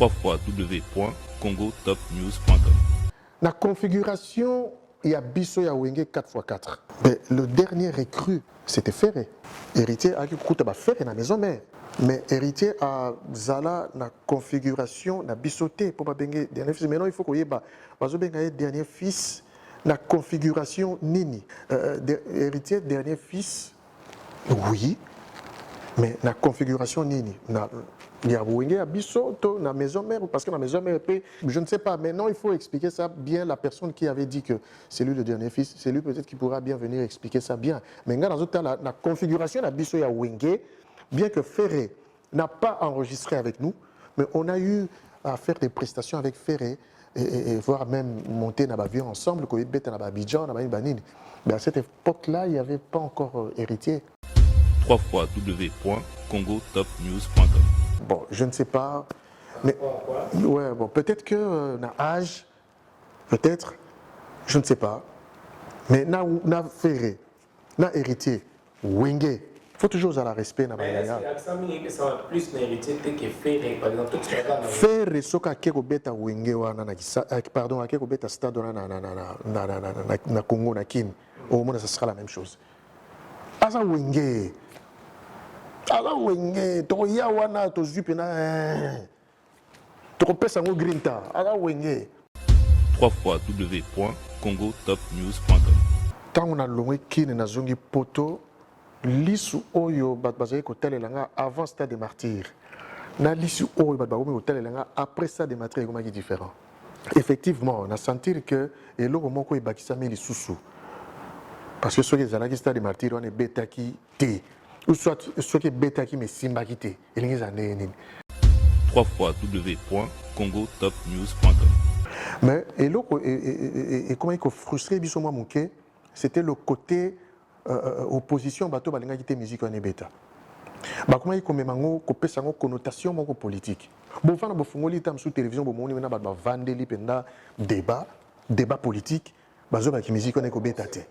www.congotopnews.com. La configuration, il y a Bisso ya Wenge 4x4. Mais le dernier recrue, c'était Ferré. Héritier a Kouta Ferré dans la maison mère. Mais héritier a Zala la configuration, la bissoté pour pas bengue dernier fils. Maintenant il faut qu'on y ait dernier fils, la configuration nini. Héritier dernier fils, oui. Mais la configuration nini. Il y a Wenge à Bisso, la maison mère, parce que la maison mère, je ne sais pas, maintenant il faut expliquer ça bien. La personne qui avait dit que c'est lui le dernier fils, c'est lui peut-être qui pourra bien venir expliquer ça bien. Mais dans la configuration de Bisso, il y a Wenge, bien que Ferré n'a pas enregistré avec nous, mais on a eu à faire des prestations avec Ferré et voire même monter dans l'avion ensemble, qu'on bête dans Abidjan, dans Banine. Mais à cette époque-là, il n'y avait pas encore héritier. www.congotopnews.com. Bon, je ne sais pas, mais ouais, bon, peut-être que na âge, peut-être, je ne sais pas, mais na Ferré, na héritier, Wenge, il faut toujours avoir respect na Bayaya. Plus n'héritier que Ferré, par exemple, Ferré, soka keko beta Wenge wana na pardon, keko beta stade na Congo na Kin, au moins ça sera la même chose. Asa Wenge. Alors, Wenge, to ya wana to zupena, to pesa ngo grinta. Alors, Wenge. www.congotopnews.com. Tant on a longé kin na zongi poto, lisu oyo bat bazaye kotel elanga avant Stade des Martyrs. Na lisu oyo bat baomi kotel elanga après Stade des Martyrs comment qui différent. Effectivement, on a senti que eloko moko ebakisami lisusu. Parce que ceux qui zalaki Stade des Martyrs on est bêta qui té. Ou soit ceux qui bêta qui me simba qui té. Il y a des www.congotopnews.com. Mais et comment il faut frustrer bisoma mouké, c'était le côté opposition bateau balinga qui était musique en bêta. Bah comment il comme mango copé sango connotation mango politique. Bon fana bo fungoli tam sous télévision bo moni na ba vandeli penda débat politique bazo ba ki musique on est ko bêta té.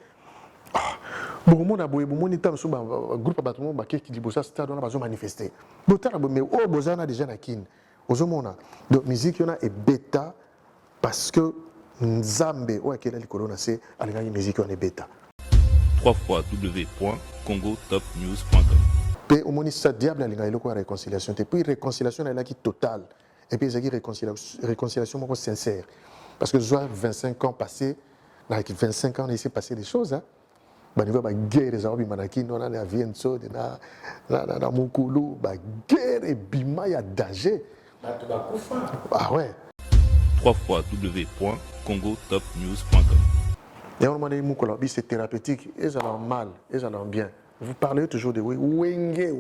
Bon mon aboye bon moni tam sous ba groupe ba tout ba qui libosa stade on a bazo manifester. Botara bo mais oh bozana déjà na kin. Ozomona. Donc musique on a et bêta parce que Nzambe ou akela likolo na se alinga musique on est bêta. www.congotopnews.com. Pe omoni sa diable alinga iloko ya réconciliation te puis réconciliation est là qui totale et puis ezaki réconciliation moko sincère parce que soit 25 ans passés avec 25 ans il s'est passé des choses hein. Ba niveau ba guerre za obi manaki non na Vienso na Mukulu ba guerre et bima ya danger. Ah ouais. www.congotopnews.com. Et on m'a dit que c'est thérapeutique, et ça en mal, et ça en bien. Vous parlez toujours de Wenge. Et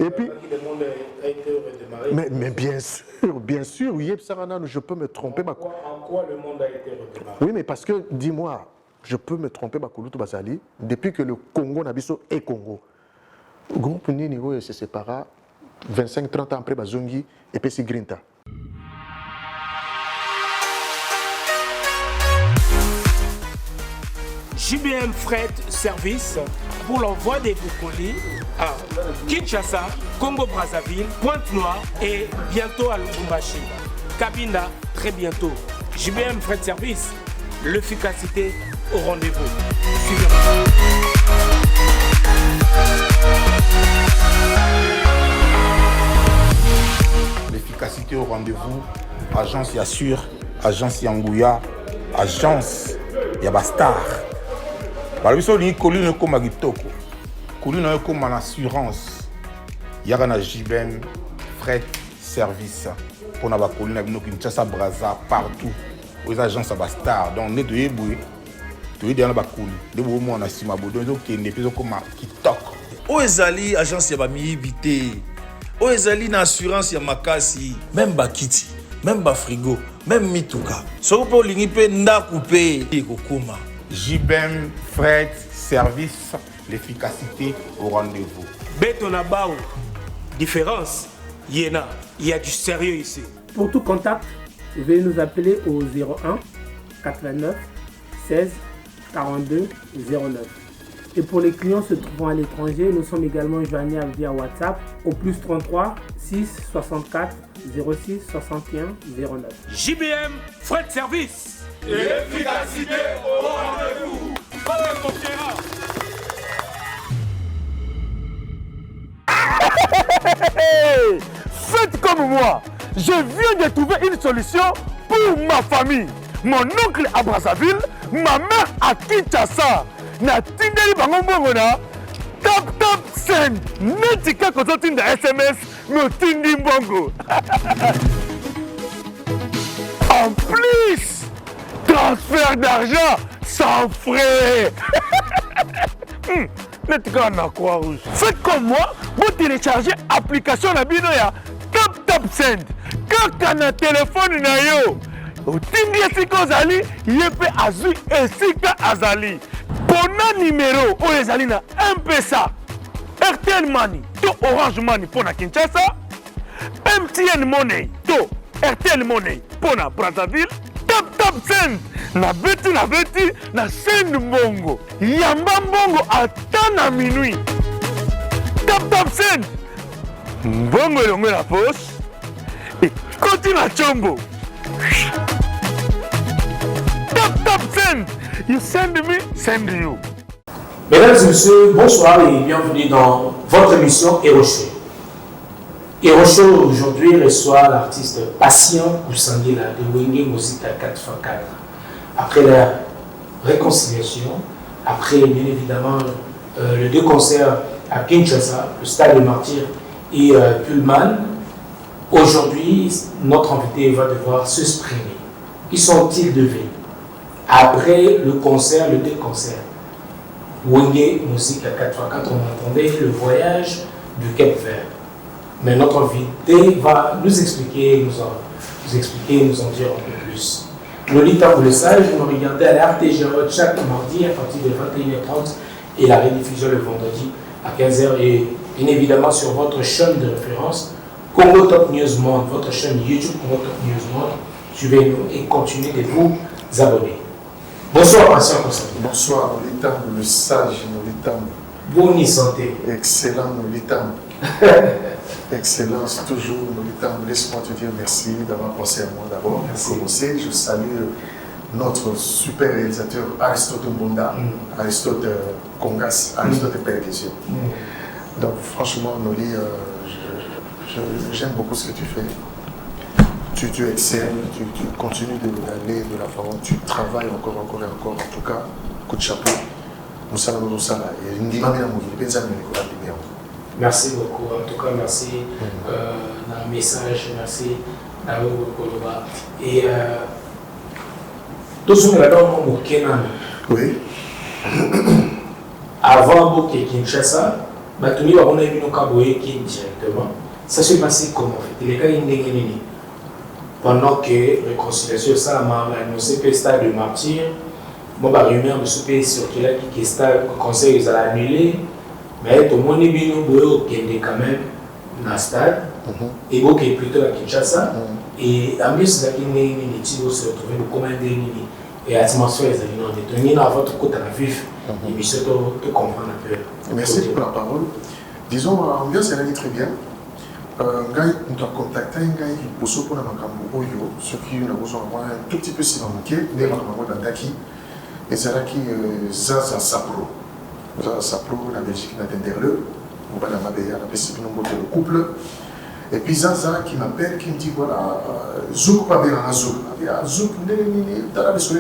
puis, mais bien sûr, je peux me tromper. En quoi le monde a été redémarré? Oui, mais parce que, dis-moi, je peux me tromper, depuis que le Congo Nabiso est Congo. Le groupe Nini se sépara 25-30 ans après Bazongi et Pessi Grinta. JBM Fret Service pour l'envoi des colis à Kinshasa, Congo-Brazzaville, Pointe-Noire et bientôt à Lubumbashi. Cabinda, très bientôt. JBM Fret Service, l'efficacité au rendez-vous. Suivez-moi. L'efficacité au rendez-vous, agence Yassure, agence Yangouya, agence Yabastar. Balobiso ni colline comme agitoko. Colline comme en assurance. Yaka na JBM Fret Service pour na ba colline na Kinshasa Brazza partout. Aux agences Yabastar donc ne doyez boué. Doyez dans ba colline. De bo mo na sima bodo zo kende peso comme kitoko. O ezali agence ya ba miibité. O ezali na assurance ya makasi, même bakiti, même ba frigo, même mituka. Soko po lingi pe ndaku pe ekokoma. JBM Fret Service, l'efficacité au rendez-vous. Betonabao, différence, Yéna, il y a du sérieux ici. Pour tout contact, veuillez nous appeler au 01 89 16 42 09. Et pour les clients se trouvant à l'étranger, nous sommes également joignables via WhatsApp au plus 33 6 64 06 61 09. JBM Fret Service. Efficacité au rendez-vous. Faites comme moi. Je viens de trouver une solution pour ma famille. Mon oncle à Brazzaville, ma mère à Kinshasa. Na tindeli bango mbongo na tap send. Neti kako zotinda SMS me tindi mbongo. En plus, transfert d'argent sans frais. Neti kako na Croix-Rouge. Faites comme moi, vous téléchargez l'application na bino ya tap send. Kaka na téléphone na yo. Otindi esika ozali, yepe azui esika azali. Pona numéro oyo ezali na M-Pesa, RTL Money to Orange Money pona Kinshasa, MTN Money to RTL Money pona Brazzaville, tap send na beti na send mbongo. Yamba mbongo ata na minuit. Tap send mbongo elongo na poche ekoti na chombo. Tap send. You send me, send you. Mesdames et messieurs, bonsoir et bienvenue dans votre émission Hero Show. Hero Show aujourd'hui reçoit l'artiste Patient Kusangila de Wenge Musique à 4x4. Après la réconciliation, après bien évidemment les deux concerts à Kinshasa, le Stade des Martyrs et Pullman, aujourd'hui notre invité va devoir se exprimer. Qui sont-ils devenus? Après le concert, le deux concerts, Wenge Musique à 4x4, on entendait le voyage du Cap Vert. Mais notre invité va nous expliquer, nous en dire un peu plus. Lolita, vous le savez, vous me regardez à la RTG chaque mardi à partir de 21h30 et la rediffusion le vendredi à 15h et bien évidemment sur votre chaîne de référence Congo Top News Monde, votre chaîne YouTube Congo Top News Monde. Suivez-nous et continuez de vous abonner. Bonsoir, Patient Kusangila. Bonsoir, Nolitam, le sage Nolitam. Bonne santé. Excellent, Nolitam. Excellence, toujours, Nolitam. Laisse-moi te dire merci d'avoir pensé à moi d'abord. Pour commencer, je salue notre super réalisateur Aristote Mbonda, Aristote Kongas, Aristote Perguesio. Donc, franchement, Noli, j'aime beaucoup ce que tu fais. Tu excelles, tu continues d'aller de l'avant, tu travailles encore et encore. En tout cas, coup de chapeau. Merci beaucoup. En tout cas, merci dans le message, merci dans le Koloba. Et tout ce que nous avons au Kenan. Oui. Avant Boké Kinshasa, on a vu nos Kaboé directement. Ça s'est passé comment? Les cas pendant que la réconciliation, ça m'a annoncé que le Stade de Martyr, moi, la rumeur de ce pays circulaire qui est le conseil, ils allaient annuler, mais tout le monde est bien quand même dans le stade, et beaucoup est plutôt à Kinshasa, et en plus, c'est là qu'il y a une se retrouver pour commander et l'atmosphère, ils ont avant tout côté à la vif, et puis surtout, tu comprends un peu. Merci pour la parole. Disons, l'ambiance, elle est très bien. Nous avons contacté un gars pour ce qu'on a ce qui nous a besoin un tout petit peu si manqué, mais nous avons Daki, et c'est là qui Zaza Sapro. Zaza Sapro, la Belgique n'a d'interle, on va la Mabéa, la Belgique n'a pas de couple. Et puis Zaza qui m'appelle, qui me dit voilà, Zouk pas bien à Zouk. Zouk, dans la Belgique,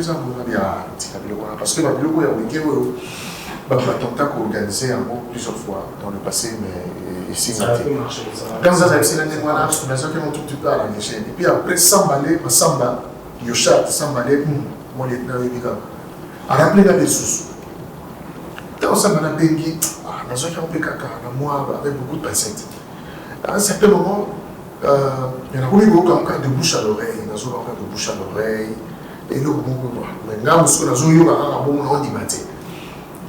parce que la Belgique, il y a Batonta organisé plusieurs fois dans le passé, mais ici, ça a pu marcher. Quand ça a été l'année, voilà, je suis un tout petit peu à la chaîne. Et puis après, Sambalé, Samba, Yoshat, Sambalé, mon lieutenant Yobiga, a rappelé la sous. Dans Samba, Bengi, dans un camp de caca, moi, avec beaucoup de pincettes. À un certain moment, il y en a beaucoup de bouche à l'oreille, il y en a de bouche à l'oreille, et nous, maintenant, nous sommes dans un yoga, on a dit matin.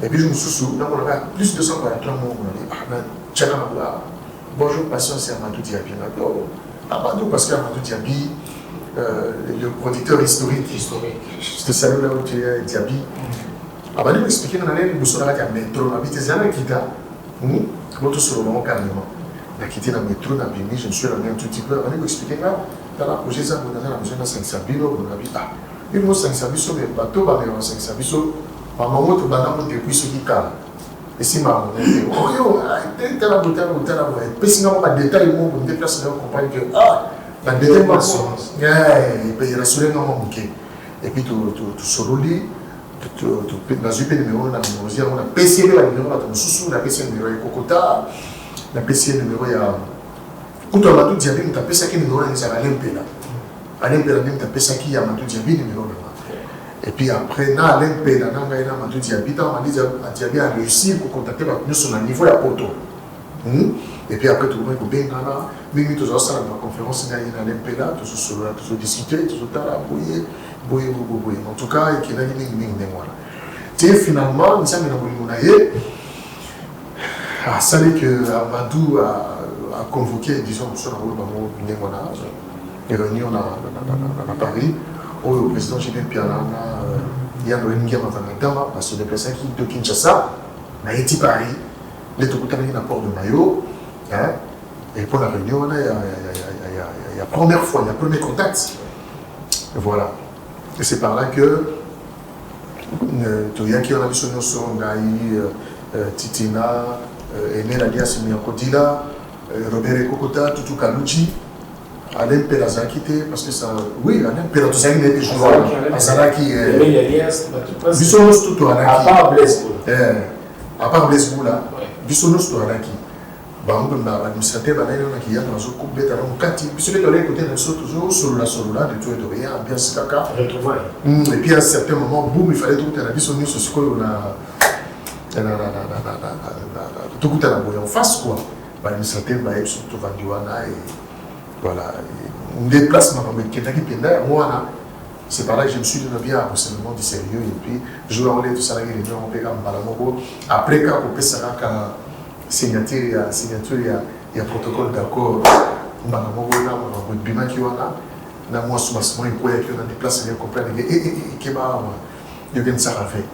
Et puis je me suis souvenu, on avait plus de 143 mots, on a dit, bonjour, Patient, c'est Amadou Diaby. Amadou, parce qu'Amadou Diaby, le producteur historique, je te salue là où tu es, Diaby, abandi m'expliquer na nani boso na kati métro na biteze na kita moto sur le moment carrément na quitté na métro na bimi je me suis ramené un tout petit peu abandi m'expliquer là dans la projet ça on a la besoin de 500 bilo on a dit ah il nous 500 biso mais bateau ba mais 500 biso par moment to bana mo depuis ce qui calme et si ma on était oh yo t'es là puis sinon pas détail mo pour déplacer on comprend que ah la détail pas et puis il rassurer non mon bouquet et puis tu soroli tu na zupe numéro na numéro on a PC la numéro na susu na PC numéro ya kokota na PC numéro ya kuto la tout diabi na PC ki numéro na za lempela alempela même ta PC ki ya matu diabi numéro na et puis après na lempela na ngai na matu diabi ta mali diabi a réussi pour contacter ba nous sur le niveau ya poto et puis après tout le monde ko benga na mingi to za la conférence na ina lempela to sur to discuter to tala boye. En tout cas, il y a des finalement, nous sommes à saluer que Amadou a convoqué, disons, une réunion à Paris, où le président Julien Piana, il y a une guerre à se déplacer de Kinshasa, à Eti Paris, les Tokutari à Port de Mayo, et pour la réunion, il y a première fois, il y a premier contact. Voilà. Et c'est par là que Toyaki on a vu son nom Titina, Enel alias Miyakodila, Robert Kokota, Tutu Kaluji, Alain Pelazan quitté parce que ça. Oui, Alain Pelazan il était joueur. Azalaki. Bissonos tout Alaki. À part Blaise. À part Blaise là. Bissonos tout Alaki. Bango na administrateur banayo na kiya na zo kubeta na mukati puisque les collègues côté na so toujours sur la de tout et de rien bien kaka et puis à un certain moment boum il fallait tout la vision sur ce qu'on a tout coûte la boy en face quoi l'administrateur ba surtout vandiwana et voilà un déplacement comme quelqu'un qui penda moi c'est par là que je me suis donné bien absolument du sérieux et puis je vais enlever tout ça la réunion on peut comme balamoko après quand on peut ça signature il y a protocole d'accord na moi sous il quoi que dans des places les comprendre et qui va de gagner ça fait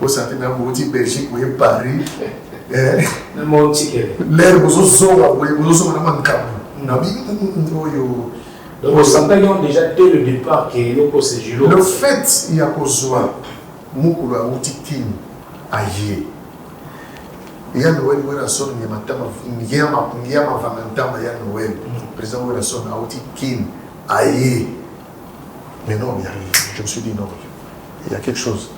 au santé na moti Belgique ou Paris na moti l'air vous na manka na bi oyo donc on s'entend déjà dès le départ que le fait il y a kozwa mukulu a utikin aye il y a Noël où la sonne il y a matama il y a vangantama il y a Noël président où la sonne a outi kin aïe mais non je me suis dit non il y a quelque chose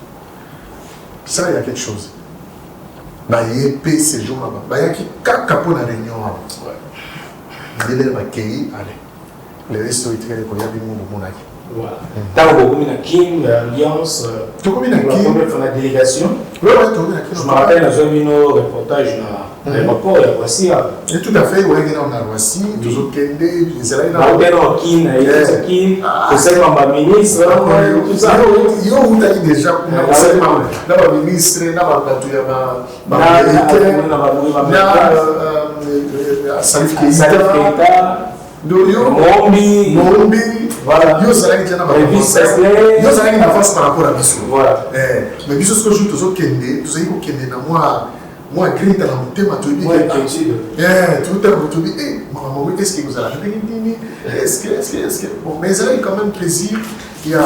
ça il y a quelque chose bah il y a p ces jours là bah il y a qui capo na réunion il est là qui allez le reste est très quoi il y a des mots monaki voilà tant que vous avez Kim l'alliance tu connais la Kim la délégation oui tu je me rappelle dans un reportage dans l'aéroport il y a Roissy et tout à fait ouais on a Roissy toujours Kende c'est là il a Kim c'est un ministre tout ça yo où t'as déjà na ministre na bato ya Salif Keita Mombi voilà yo ça là yo ça là face par rapport à Bissou voilà mais Bissou ce que je toujours Kende tout ça il faut Kende na moi grita na mutema to bi tout à tout bi maman est-ce que vous allez est-ce que bon mais ça a quand même plaisir il y a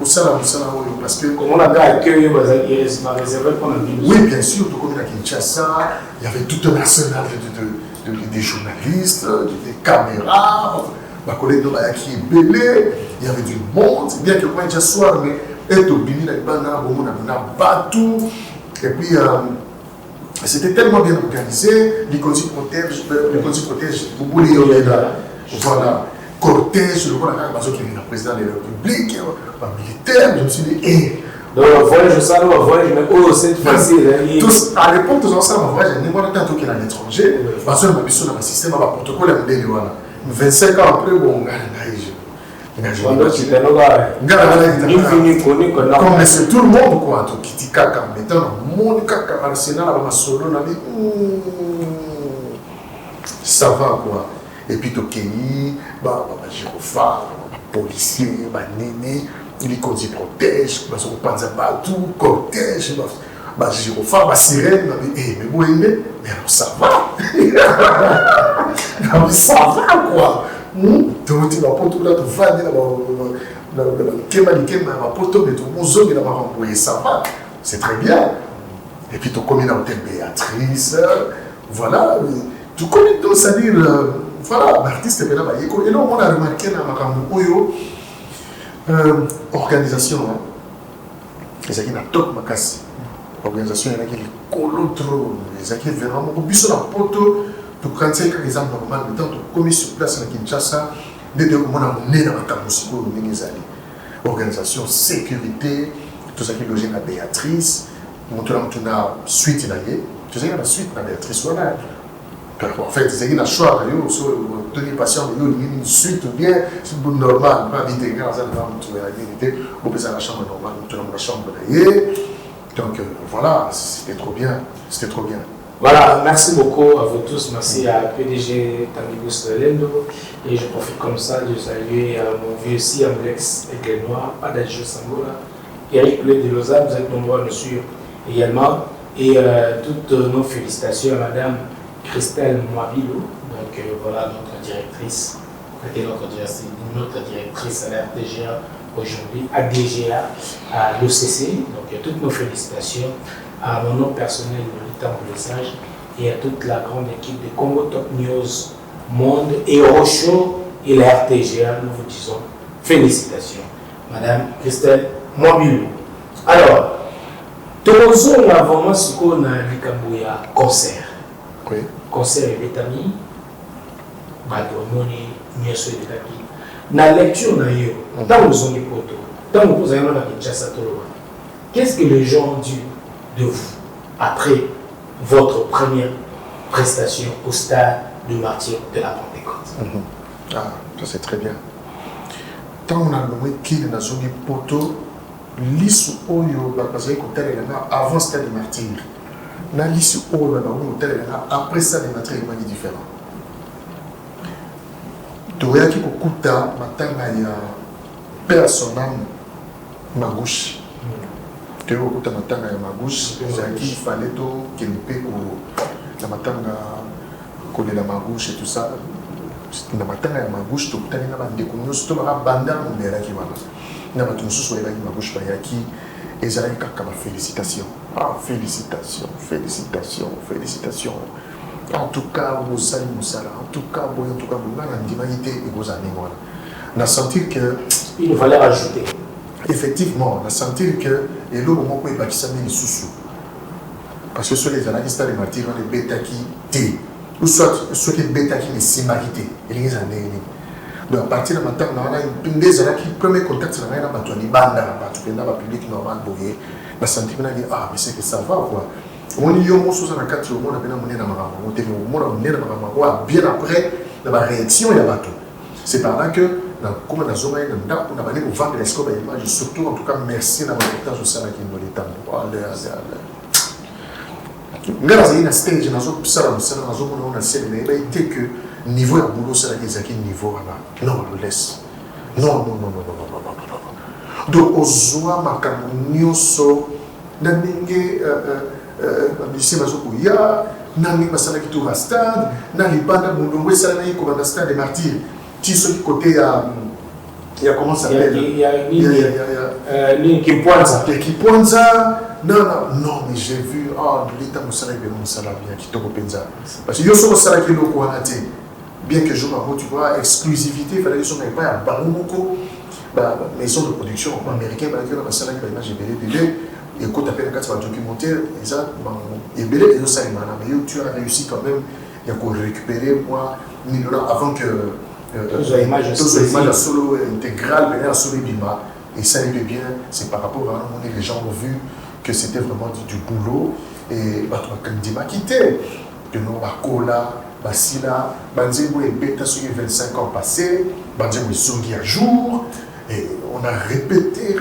kusala parce que comment on a accueilli les réservé pour la ville oui bien sûr tout comme à Kinshasa il y avait tout un arsenal des journalistes des caméras ma collègue qui est belé il y avait du monde bien que moi déjà soir mais être au Bini na bana bon na batou et puis c'était tellement bien organisé les consignes protègent beaucoup les voilà cortège le voilà parce qu'il est le président de la République militaire je me suis dit donc voyage ça voyage mais oh c'est facile tous à l'époque tous ensemble voyage n'est pas tant qu'il est à l'étranger parce que ma mission dans le système va protocole à modèle voilà 25 ans après bon comme c'est tout le monde quoi qui dit caca maintenant mon caca arsenal à ma solo na dit ça va quoi et puis Tokeni bah gyrophare policier bah néné il dit protège, il pense partout, cortège, gyrophare, sirène, mais bon, mais ça va. Non, mais ça va quoi. Donc, tu vas pas tout là, tu vas ça va, c'est très bien. Et puis tu connais l'hôtel Béatrice, voilà, tu connais tout, c'est-à-dire, voilà, l'artiste est là, et là on a remarqué dans ma organisation, les gens qui n'ont pas de casse, organisation, il y a qui trop, les gens qui vraiment, au but de la poteau, tu prends 5 exemples normaux, mais tant que tu commis sur place à Kinshasa, dès que on a mené dans la musique, organisation, sécurité, tout ça qui est logé à Béatrice, on a suite tu sais, la suite à Béatrice, voilà. En fait, c'est une choix, tenir patient, une suite bien, c'est normal, pas vite, quand ça va trouver la vérité, on peut la chambre normale, on tourne la chambre d'ailleurs. Donc voilà, c'était trop bien, c'était trop bien. Voilà, merci beaucoup à vous tous, merci à PDG Tanibus Lendo, et je profite comme ça de saluer mon vieux aussi, Amlex Aigle-Noir, Adagio Sangola, Eric Blé de Lausanne, vous êtes nombreux à nous suivre également, et toutes nos félicitations à Madame Christelle Moabilo, donc voilà notre directrice, notre directrice à la RTGA aujourd'hui, à DGA, à l'OCC, donc toutes nos félicitations à mon nom personnel, Lolita Boulessage, et à toute la grande équipe de Congo Top News Monde et Rochaud et la RTGA, nous vous disons félicitations. Madame Christelle Moabilo. Alors, Toronzo, là, vraiment, ce qu'on a dit concert. Oui. Concert et Betami, Badomoni, Mieso et Betami. Dans la lecture, dans le zone poto, dans le vous avez Kinshasa, qu'est-ce que les gens ont dit de vous après votre première prestation au stade du martyr de la Pentecôte? Ah, ça c'est très bien. Tant on a nommé qu'il dans zone poto, l'issue oyo parce que avant stade du martyr, na l'issue oyo après stade du martyr est différent. Toyaki kokuta matanga ya père son âme Magouche. Toyaki kokuta matanga ya Magouche, il fallait qu'il paie la matanga kolela Magouche et tout ça. Na matanga ya Magouche tokutani na bandeko nyonso to baka banda mondela ki wana. Na bato mosusu bayaki Magouche bayaki ezalaki kaka ba félicitations. Ah félicitations, félicitations, félicitations. En tout cas, vous allez en tout cas, vous on a senti que. Il nous fallait rajouter. Effectivement, on a senti que. Et là, au moment où il y a des sous-sous. Parce que sur les analystes, les matières, les bêta qui T. Ou soit ceux qui bêta qui les simarité. Et les années. Donc, à partir de maintenant, on a une des années qui, premier contact, c'est la banda, le public normal, on a senti que, ah, mais c'est que ça va, quoi. On y a un cas où on a bien après la réaction il y a bateau. C'est par là que comme on a zone on a venu vendre les scopes et surtout en tout cas merci à votre au sein qui nous l'état. Grâce à une stage dans zone ça dans zone on a essayé mais il était que niveau à boulot c'est là qui niveau là. Non on le laisse. Non. Donc aux oies macamunioso n'amener lycée Mazokuya, Nami Masala qui tourne à stade, Nali Banda Moulombe Salanaï comme à stade des martyrs. Qui sont du côté il y a comment ça s'appelle? Il y a une qui pointe ça. Non, mais j'ai vu, l'État Moussala bien Moussala bien qui tombe au Penza. Parce que Yoso Moussala qui est au Kouanaté, bien que je m'avoue, tu vois, exclusivité, il fallait que je n'aille pas à Barumoko, maison de production américaine, qui a Moussala qui va imaginer bébé. Et quand tu appelles un cas documentaire, et tu as réussi quand même à récupérer moi avant que les images solo intégrales venaient à Solo Bima. Et ça allait bien, c'est par rapport à les gens ont vu que c'était vraiment du boulot. Et Kandima quitté, que nous, Bakola, Basila, Banzemo et Beta sur les 25 ans passés, Banzemo et Songi à jour. Et on a répété.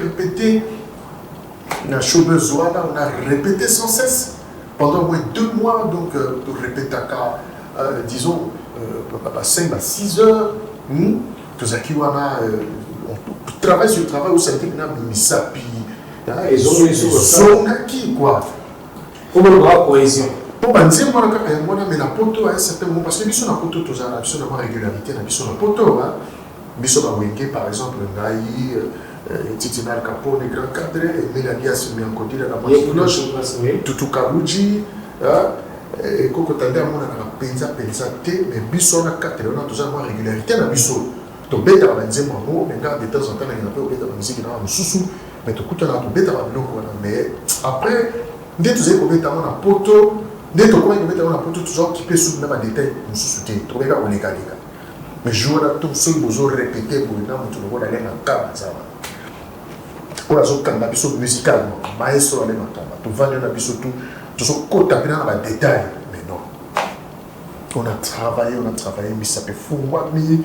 On a chômeuse, on a répété sans cesse pendant au moins 2 mois, donc de répéter disons 5 à 6 heures. on travaille sur le travail où ça a été misapi. Ils ont mis sur le sol. Qui quoi? Pour le droit cohésion. Pour dire moi mais la poto à un certain moment parce que biso na poto tous na biso na régularité na biso na poto hein. Biso ba wenge par exemple ngai Titina Capone grand cadre et Mélanie Assimi en côté de la moitié Tutu Kabuji et Koko Tanda mona na penza te mais biso na cadre on a toujours une régularité na biso to beta ba nzembo mo mais de temps en temps na pe beta ba musique na mususu mais to kuta na to beta ba biloko wana mais après dès tous ko beta na poto dès to ko beta na poto toujours qui peut sous na ba détail mususu te to beta on est kalika mais jour là tout seul besoin répéter pour na mutu ko na lenga kama zawa pour la zone kanda biso musicalement maestro ale makamba to vendre na biso tout so kota bien na ba détail mais non on a travaillé mais ça peut fouwa mi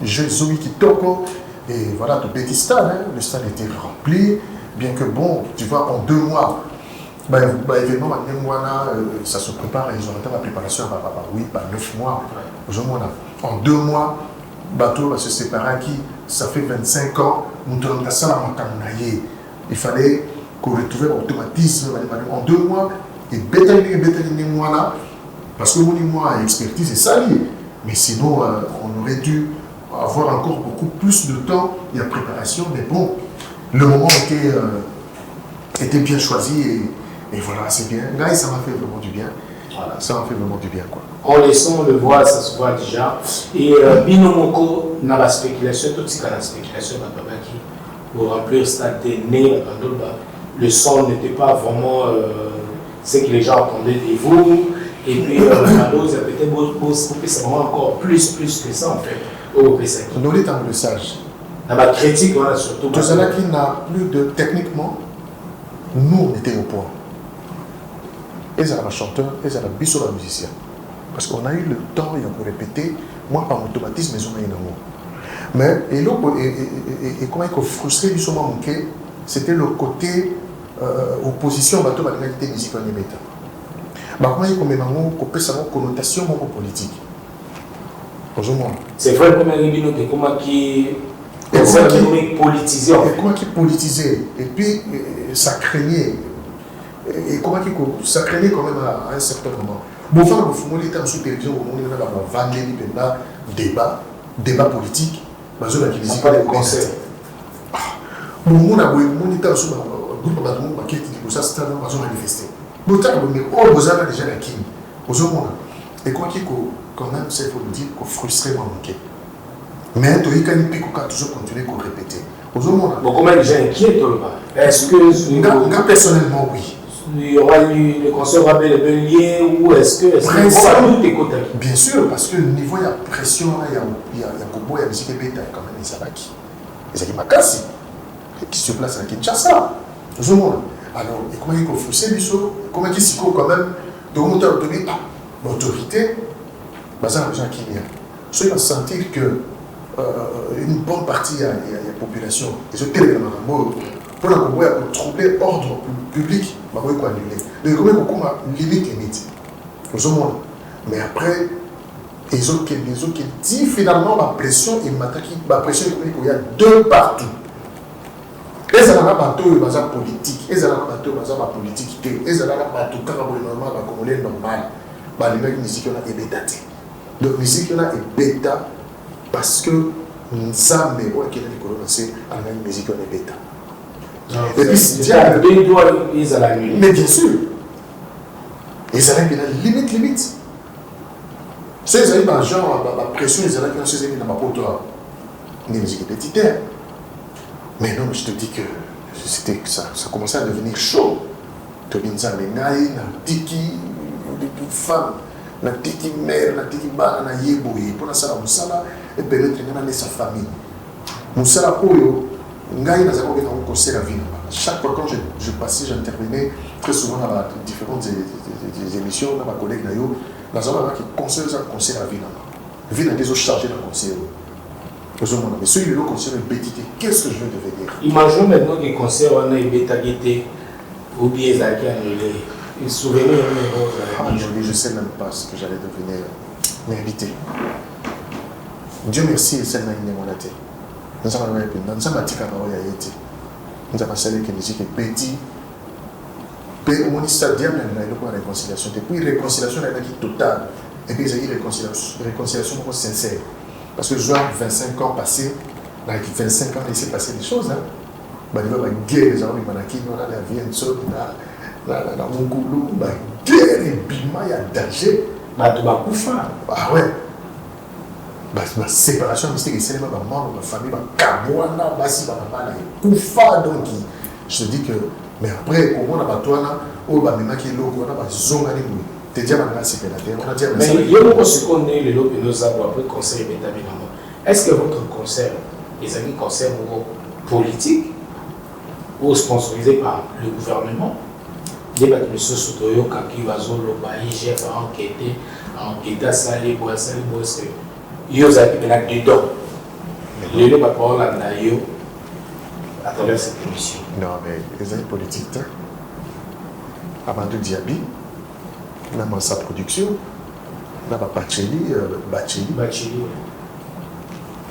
Jésus qui toko et voilà tout petit stade hein. Le stade était rempli bien que bon tu vois en 2 mois événement ça se prépare ils ont atteint la préparation oui par 9 mois aujourd'hui en 2 mois bateau va se séparer qui ça fait 25 ans il fallait qu'on retrouve l'automatisme en 2 mois et parce que moi expertise est sali mais sinon on aurait dû avoir encore beaucoup plus de temps et de préparation mais bon le moment était bien choisi et voilà c'est bien là ça m'a fait vraiment du bien. Voilà, ça m'a fait vraiment du bien quoi. On le sent, on le voit, ça se voit déjà. Et Binomoko, dans la spéculation, toute la spéculation pour remplir le stade né, le son n'était pas vraiment ce que les gens attendaient de vous. Et puis, Malos a peut-être encore plus que ça en fait. On est un message. Dans la critique, voilà, surtout. Tout cela qui n'a plus de techniquement, nous on était au point. Et ça, la chanteur, et ça, la biso, la musicien. Parce qu'on a eu le temps, et on peut répéter, moi par automatisme, mais on a eu l'amour. Mais, et comment il faut frustrer, biso, moi, c'était le côté opposition, bateau, la réalité musicale, et bêta. Comment il faut mettre une connotation politique. C'est vrai, comme il dit, comment qui. Politisé. Et comment qui politisé. Et puis, ça craignait. Et comment ça craignait quand même à un certain moment. Bon, enfin, le fumon était en sous-télévision, on a vendu débat politique, mais on a utilisé pas les concerts. Bon, on a été en sous-groupe de monde qui était ça, c'était un manifesté. Bon, on a déjà la king. Et quoi qu'il quand même, c'est pour nous dire qu'on frustrait moins manqué. Mais il y a toujours continuer à répéter. Bon, comment les gens inquiètent est-ce que. Personnellement, oui. Il y aura eu le concert aura bien lié ou est-ce que bien sûr, parce que le niveau il y a pression, il y a Kobo, il y a musique bêta quand même, ils ont Makassi qui se place à Kinshasa. Alors, et comment il faut frustrer comment il faut quand même de donner l'autorité, basant les gens qui viennent. Ceux qui vont sentir que une bonne partie de la population, ils ont tellement pour la troubler l'ordre public, donc comment limite. Mais après, ils ont qui dit finalement la pression et la pression économique, il y a 2 partout. Et ça n'a pas de bateau politique, et ça n'a pas de bateau politique, et ça n'a pas de bateau normal, les mecs musique on a des bêta. Donc musique on a des bêta parce que nous sommes les gens qui ont commencé à la musique on est bêta. Et puis, mais bien sûr, ils avaient une limite. Ces amis, genre, la pression, ils avaient ces amis dans ma pote, une musique identitaire. Mais non, je te dis que ça commençait à devenir chaud. Tu as dit, les tiki, les femmes, la tiki mère, la tiki ba, la yeboye, pour la salle, Moussala, et permettre de sa famille. Moussala, chaque fois quand je passais, j'intervenais très souvent dans différentes émissions, dans ma collègue Nayo, dans un qui conseille un concert à Vina. Vina des autres chargés d'un concert. Mais ceux qui le concert est bétité, qu'est-ce que je veux devenir? Imaginons maintenant que les concerts on a une bétalité ou bien les souvenirs. Je ne sais même pas ce que j'allais devenir. Mérité. Dieu merci, et celle-là, il n'est pas. nous avons petit camarade à été. Nous avons salé que les petit. Puis on dit ça dire même là, il y a une réconciliation. Et puis réconciliation est qui totale. Et puis il y a une réconciliation sincère. Parce que genre 25 ans passés, dans 25 ans il s'est passé des choses. Bah il y a une guerre, les gens qui ont la vie en dessous, dans mon goulot, guerre et bima, il y a danger. Bah tu vas coucher. Ah ouais. Ma séparation mystique et c'est ma maman, ma famille, ma camoana, ma si ma maman, koufa donc je te dis que mais après comment on a pas toi là, oh bah même qui est loco, on a pas zonga ni oui. T'es déjà mal c'est la terre, on a dit mais il y a beaucoup ce qu'on est le lobe nos arbres après conseil évidemment. Est-ce que votre concert, les amis concert politique ou sponsorisé par le gouvernement, il y a des choses sur Toyoka qui va zolo ba IGF enquêter à saler pour que yo za qui là dedans. Le le pas parole à travers cette émission. Non mais les amis politiques avant de Diaby, on a sa production, on a Bacheli.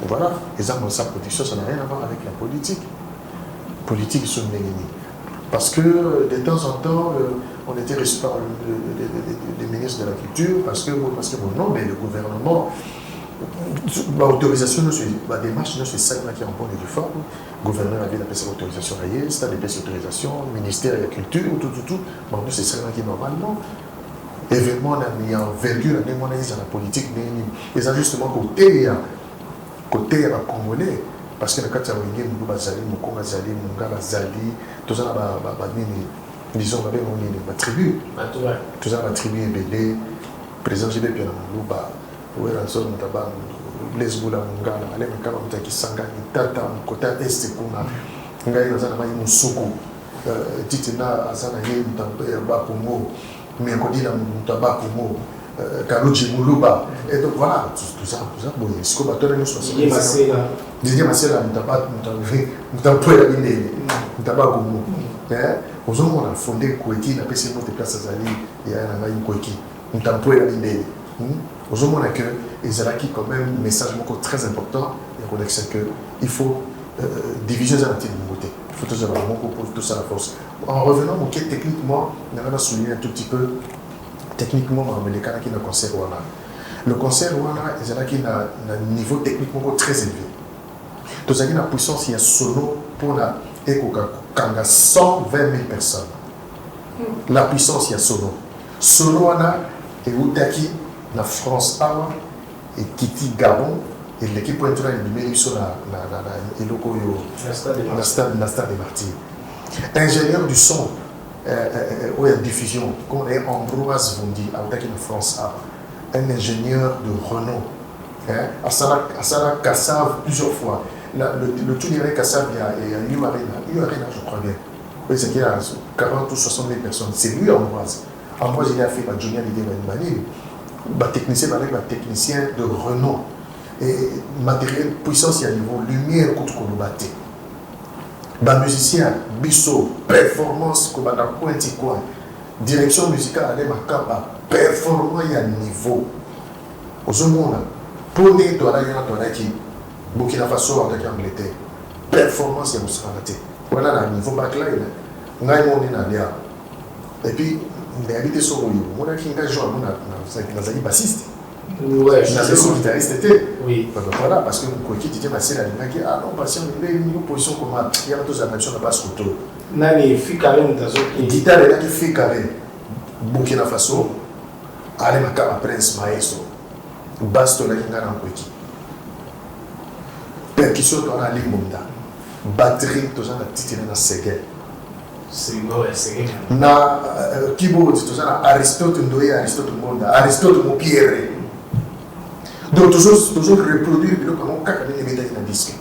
Voilà, les armes sa production, ça n'a rien à voir avec la politique. Politique sont négligés. Parce que de temps en temps, on était reçu par les ministres de la Culture, parce que non, mais le gouvernement, l'autorisation, la démarche, c'est ça qui est en point de réforme. Le gouverneur avait appelé cette autorisation ailleurs, c'est la dépense d'autorisation, le ministère de la Culture, tout. Mais c'est ça qui est normalement. Événement, on a mis en vergure, on a mis dans la politique, les ajustements côté ya Congolais. Parce que le cas de Zawingue, nous bazali, Mukonga zali, Munga bazali, tout ça disons la tribu. Tout ça la tribu ébélée, président Gilles Pierre Moulouba, où est la zone de Blaise Boula Mungala, allez me calmer qui sanga, tata, côté est kuna, ngai nazana mai musuku, titina azana ye mutamba Congo, mais kodi na mutamba Congo. Kalouji Moulouba. Et donc voilà, tout ça, bon, ce qu'on va tenir nous sur Didier Massela, on a fondé Koueki, on a passé notre place à Zali, et on a eu Koueki. On a employé la ligne. On a que les Alaki, quand même, un message très important, et on sait qu'il faut diviser les entités de beauté. Il faut tout ça pour tout ça la force. En revenant, techniquement, on a souligné un tout petit peu. Techniquement, les cas qui ont le concert Wana. Le concert Wana, c'est là qui a un niveau techniquement très élevé. Tout ça qui a une puissance, il y a sono pour la Kanga 120 000 personnes. La puissance, il y a sono. Sono Wana et Outaki, la France Awa et Kiti Gabon et l'équipe pour entrer dans le milieu sur la stade des Martyrs. Ingénieur du son. Où il y a diffusion, comme on est Ambroise Vondi, avec une France A, un ingénieur de renom, Asala Kassav plusieurs fois. Le tout dirait Kassav, il y a New Arena, je crois bien. Oui, c'est qu'il y a 40 ou 60 000 personnes. C'est lui, Ambroise. Ambroise, il a fait par Johnny Hallyday Manil, technicien avec un technicien de renom. Et matériel, puissance, il y a niveau lumière, contre Kolobate. Musicien, bisso, performance, direction musicale, performance, il y a niveau. Au monde, pour les Burkina Faso, avec l'Angleterre, performance, il y a voilà un niveau bac là, et puis, on a habité sur le lieu. On a qui engage dans un bassiste. Ouais, je suis son guitariste était. Oui. Voilà, parce que mon coéquipier disait, ah non, parce qu'il y a une position comme il y a tous les actions de basse couteau. Nani, fait carré, on guitare, il a fait carré. Burkina Faso, allez, ma cama prince maestro. Basto, là, il y a un coéquipier. Percussion, on a l'immonda. Batterie, tout ça, la petite, il y a un séguet. C'est bon, c'est bon. Na keyboard, tout ça, Aristote, Ndoye, Aristote, Monda, Aristote, Pierre. Donc, toujours reproduire comment on met dans disque.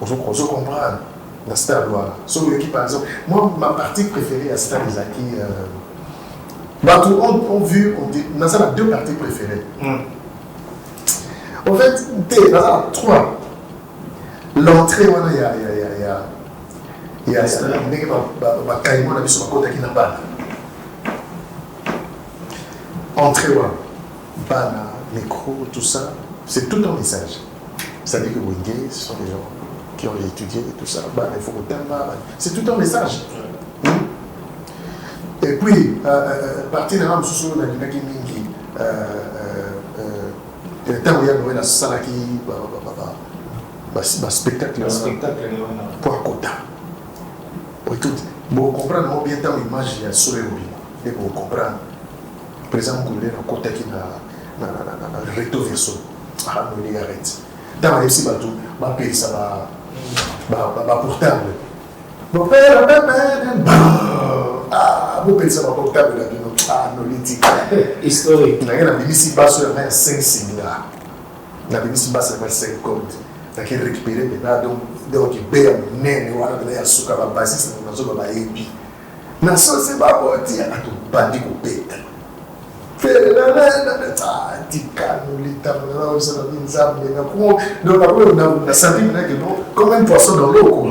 On se comprend dans cette loi. Sauf que, par exemple, moi, ma partie préférée à Star Isaki, on vu, on dit, dans ça, deux parties préférées. En fait, dans ça, trois. L'entrée, il y a carrément la mission à côté qui n'a pas. Entrée, bana, micro, tout ça, c'est tout un message. C'est-à-dire que Wenge, ce sont des gens qui ont étudié tout ça. Bah, il faut c'est tout un message. Et puis, partir de là, je suis dans le temps où il y a une salle qui spectacle pour un quota. Vous comprenez bien tant l'image il y a sur les roues. Et vous comprenez. Par exemple, vous avez un quota qui n'a recto verso. Ah, non, il arrête. Dans les petits bateaux, ma paix, ça va portable. Mon père, ah, vous payez ça va portable là, ah, non, l'éthique. Historique. Il y a un ici bas sur la 5 similaires. Il y a un ici bas sur la 5 codes. Il y a récupéré maintenant, donc il paye un nez, il y a un souka, il y a un bassiste, il y a un épi. Mais ça, c'est pas bon, il y a un bandit qui paye. Comme un poisson dans l'eau,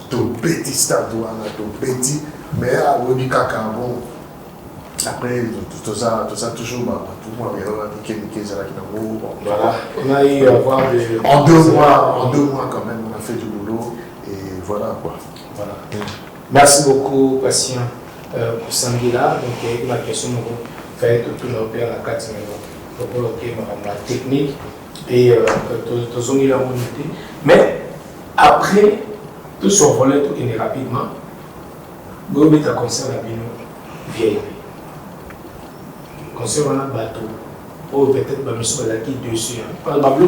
tout petit stade, tout petit, mais à bon. Après, tout ça, toujours, tout le monde voilà, on a eu à voir en 2 mois quand même, on a fait du boulot, et voilà quoi. Voilà. Merci beaucoup, patient, pour Sangila. Donc, ma question, fait tout le père la 4 pour la technique et tout la mobilité. Mais après, tout survoler, tout est rapidement, vous mettez un concert à Bino, vieille. Concert on a bateau, ou peut-être ma mission là qui dessus. Par exemple,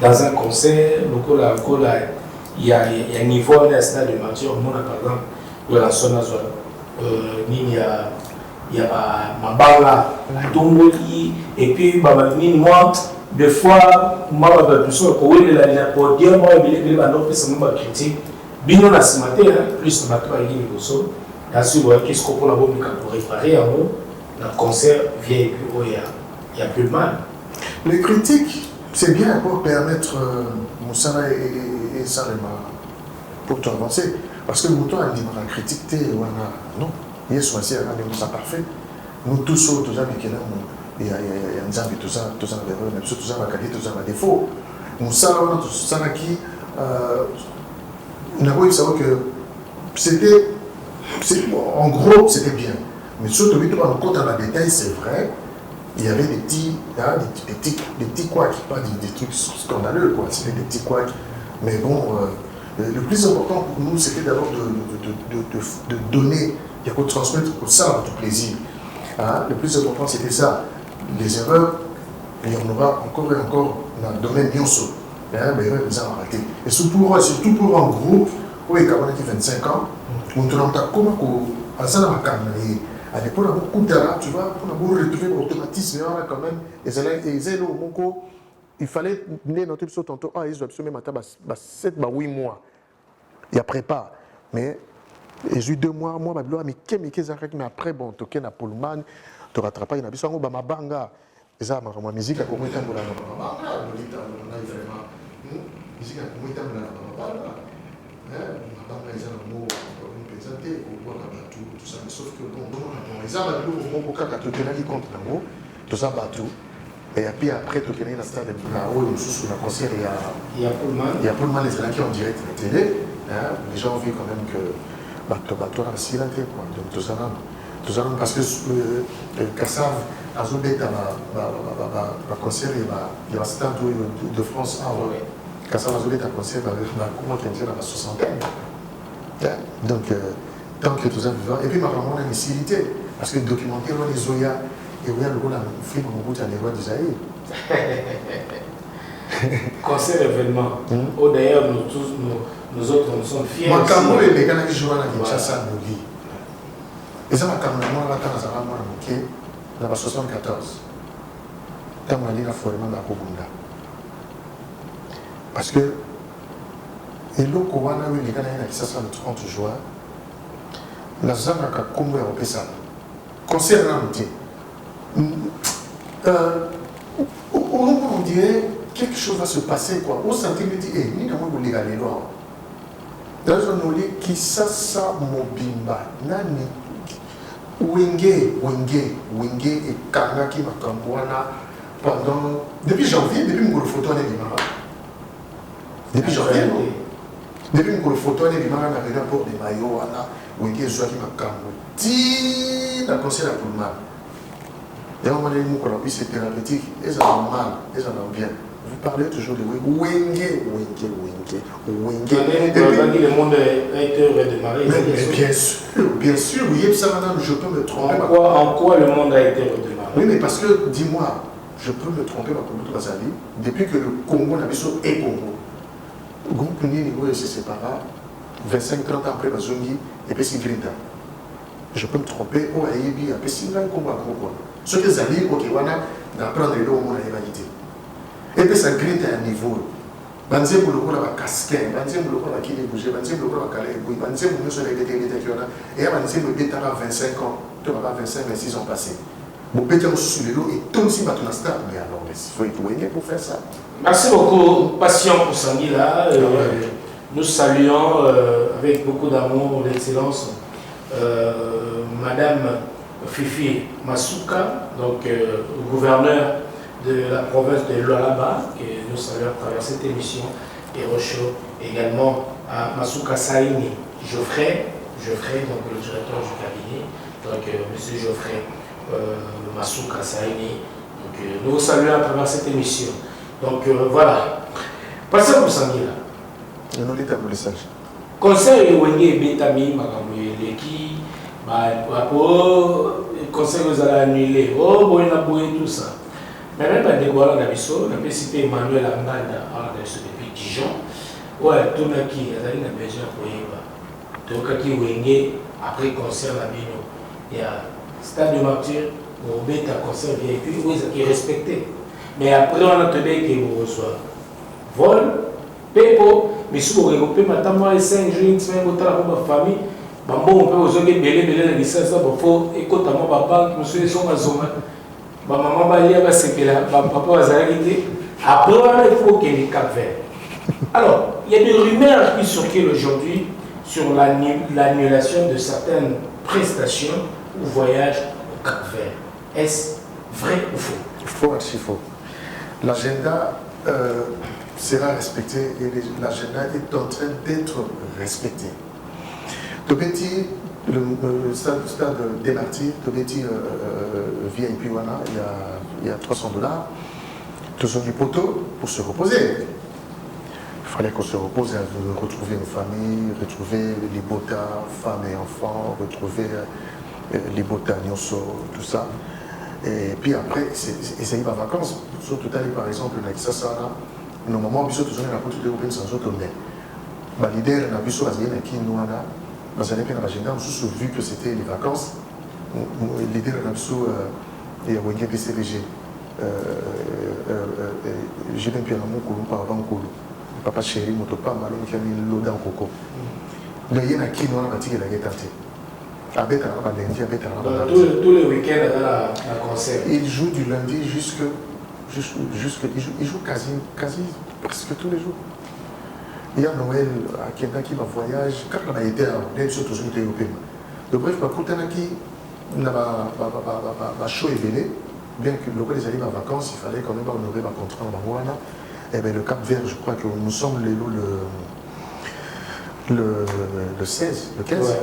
dans un concert, il y a un niveau de stade de matière, on a par exemple, de la zone il y a ma bala, et puis moi, des fois, moi, je la podium, moi, je critique. Bien, on a ce matin, plus le bateau a été négocié. Là-dessus, qu'est-ce qu'on peut pour réparer en haut? Le concert vient et puis il y a plus de mal. Les critiques, c'est bien pour permettre Moussala et Salema pour tout avancer. Parce que nous, on a dit la critique, non, il y a soit c'est parfait. Nous tous, il y a un zam tout ça, tout ça, tout ça, défaut. Moussala, tout ça qui, on a voulu savoir que c'était, en gros, c'était bien. Mais surtout, quand on compte dans le détail, c'est vrai, il y avait des petits couacs, pas des trucs scandaleux, quoi. C'était des petits couacs. Mais bon, le plus important pour nous, c'était d'abord de donner, il y a qu'à transmettre pour ça du plaisir. Hein? Le plus important, c'était ça. Les erreurs, il y en aura encore et encore dans le domaine Nyonso. Mais erreurs, nous avons arrêté. Et surtout pour un groupe, oui, quand on a 25 ans, on te rend compte que ça n'a pas à l'époque, tu vois, pour retrouver l'automatisme, quand même, il fallait notre épisode tantôt, ils ont absolument 7 8 mois. Il y a prépa. Mais j'ai eu 2 mois, moi, mais après, bon, tu es Pullman, tu rattrapes, il y a ma banga. Et ça, ma musique, comment est-ce que sauf que bon, les armes à l'eau, on peut tout ça bateau. Et puis après, tu connais la stade de Pulman, sous la concert, il y a Pullman, les gens qui ont direct la télé. Les gens ont vu quand même que bateau a assis la tête, quoi. Donc tout ça, parce que Kassav, à Zobet, la concert, il y a un stade de France. Kassav, à Zobet, la concert, comment on dit, la soixantaine. Donc, tant que tout ça vivant. Et puis, ma maman a une facilité. Parce que le documentaire, on est Zoya, et on a le film au bout de la loi d'Isaïe. Concert événement. D'ailleurs, nous autres, nous sommes fiers. Ma cameroun, les gars qui jouent à la Kinshasa, nous dit. Et ça, ma cameroun, moi, là, quand on a manqué, on a 74. Quand on a dit la forêt, on a Kobunda. Parce que, et là, quand on a eu les gars qui Kinshasa le 30 juin, la zone a comme on ça. Concernant on dirait quelque chose va se passer quoi. Au centime dit ni comment vous les loin. Dans un olé qui ça mobimba nani wenge et Kanaki Makambouana pendant depuis janvier depuis mon photo on est Depuis janvier, non? Depuis que le photo est arrivé à la pour des maillots, où il y a des gens qui m'ont dit la conseil à tout le mal. Il y a un moment donné où c'est thérapeutique, et ça va mal, et ça va bien. Vous parlez toujours de Wenge. Le monde a été redémarré. Bien sûr, oui, ça madame, je peux me tromper. En quoi le monde a été redémarré? Oui, mais parce que, dis-moi, je peux me tromper par contre Bazali, depuis que le Congo n'a pas et Congo. Groupe Niveau se sépara, 25-30 ans après Bazongi, et puis c'est Grinda. Je peux me tromper, au Haïbi, après c'est un combat. Ce que Zali, ok, voilà, d'apprendre le monde à l'humanité. Et puis ça Grinda à niveau. Banzé pour le coup, la casquette, banzé pour le coup, la qui est bougé, banzé pour le coup, la calée, banzé pour nous sur les détails qui ont et banzé pour le béta à 25 ans, tu vas 25-26 ans passés. Bon, béta sur le dos et tout aussi va ton star, mais alors, il faut être wingé pour faire ça. Merci beaucoup, patient pour Sangila. Nous saluons avec beaucoup d'amour, l'excellence, Madame Fifi Masuka, donc gouverneur de la province de Lualaba, que nous saluons à travers cette émission, et Rocho également à Masuka Saini Geoffrey, donc le directeur du cabinet, donc M. Geoffrey Masuka Saini. Donc nous vous saluons à travers cette émission. Donc voilà. Passons pour Sangila. Je n'ai pas de message. Conseil Wenge Betami, Leki, conseil vous allez annuler. Oh, bon, il a boué tout ça. Mais même pas de Gouala Nabiso, on a cité Emmanuel Anganda depuis Dijon. Ouais, tout le monde qui a une besoin pour y donc, qui Wenge, après concert la Bino, il y a Stade de Martyr, au bêta concert VIP, où ils sont respectés. Mais après, on a tenu que vous reçoivez vol, pépo, mais si vous regroupez maintenant 5 jours, une semaine, vous avez ma famille, on peut vous donner belé, les licences, il faut écouter ma banque, monsieur, ils sont à Zoma. Ma maman va lire, papa va s'arrêter. Après, il faut qu'il y ait des Cap Vert. Alors, il y a des rumeurs qui circulent aujourd'hui sur l'annulation de certaines prestations ou voyages au Cap Vert. Est-ce vrai ou faux? Faux, archi faux. L'agenda sera respecté et l'agenda est en train d'être respecté. Tobeti, le stade des Martyrs, Tobeti VIP, voilà, il y a $300. Tous ont du poteau pour se reposer. Il fallait qu'on se repose et retrouver nos familles, retrouver les botas, femmes et enfants, retrouver les botas, tout ça. Et puis après, c'est en vacances. Tout à l'heure, par exemple, on a dit ça, normalement, on a toujours la politique européenne sans autre mais. Le leader, on a vu ça, on a l'agenda, on a vu que c'était les vacances. Le leader, on a vu ça, il y a un PCVG. J'ai bien pu aller à mon colon par avant colon. Papa chéri, mon papa, malon qui a mis l'eau dans le coco. Mais il y a qui nous a dit qu'il a été tous les week-ends à la concert. Il joue du lundi jusque il joue quasi presque tous les jours. Il y a Noël à quelqu'un qui va voyage, quand on a été à surtout aux Européens. Le bref, par contre, il y a chaud et béné, bien que le les arrive en vacances, il fallait quand même honorer ma contrat en Bangoana. Et bien le Cap Vert, je crois que nous sommes le 16, le 15. Ouais.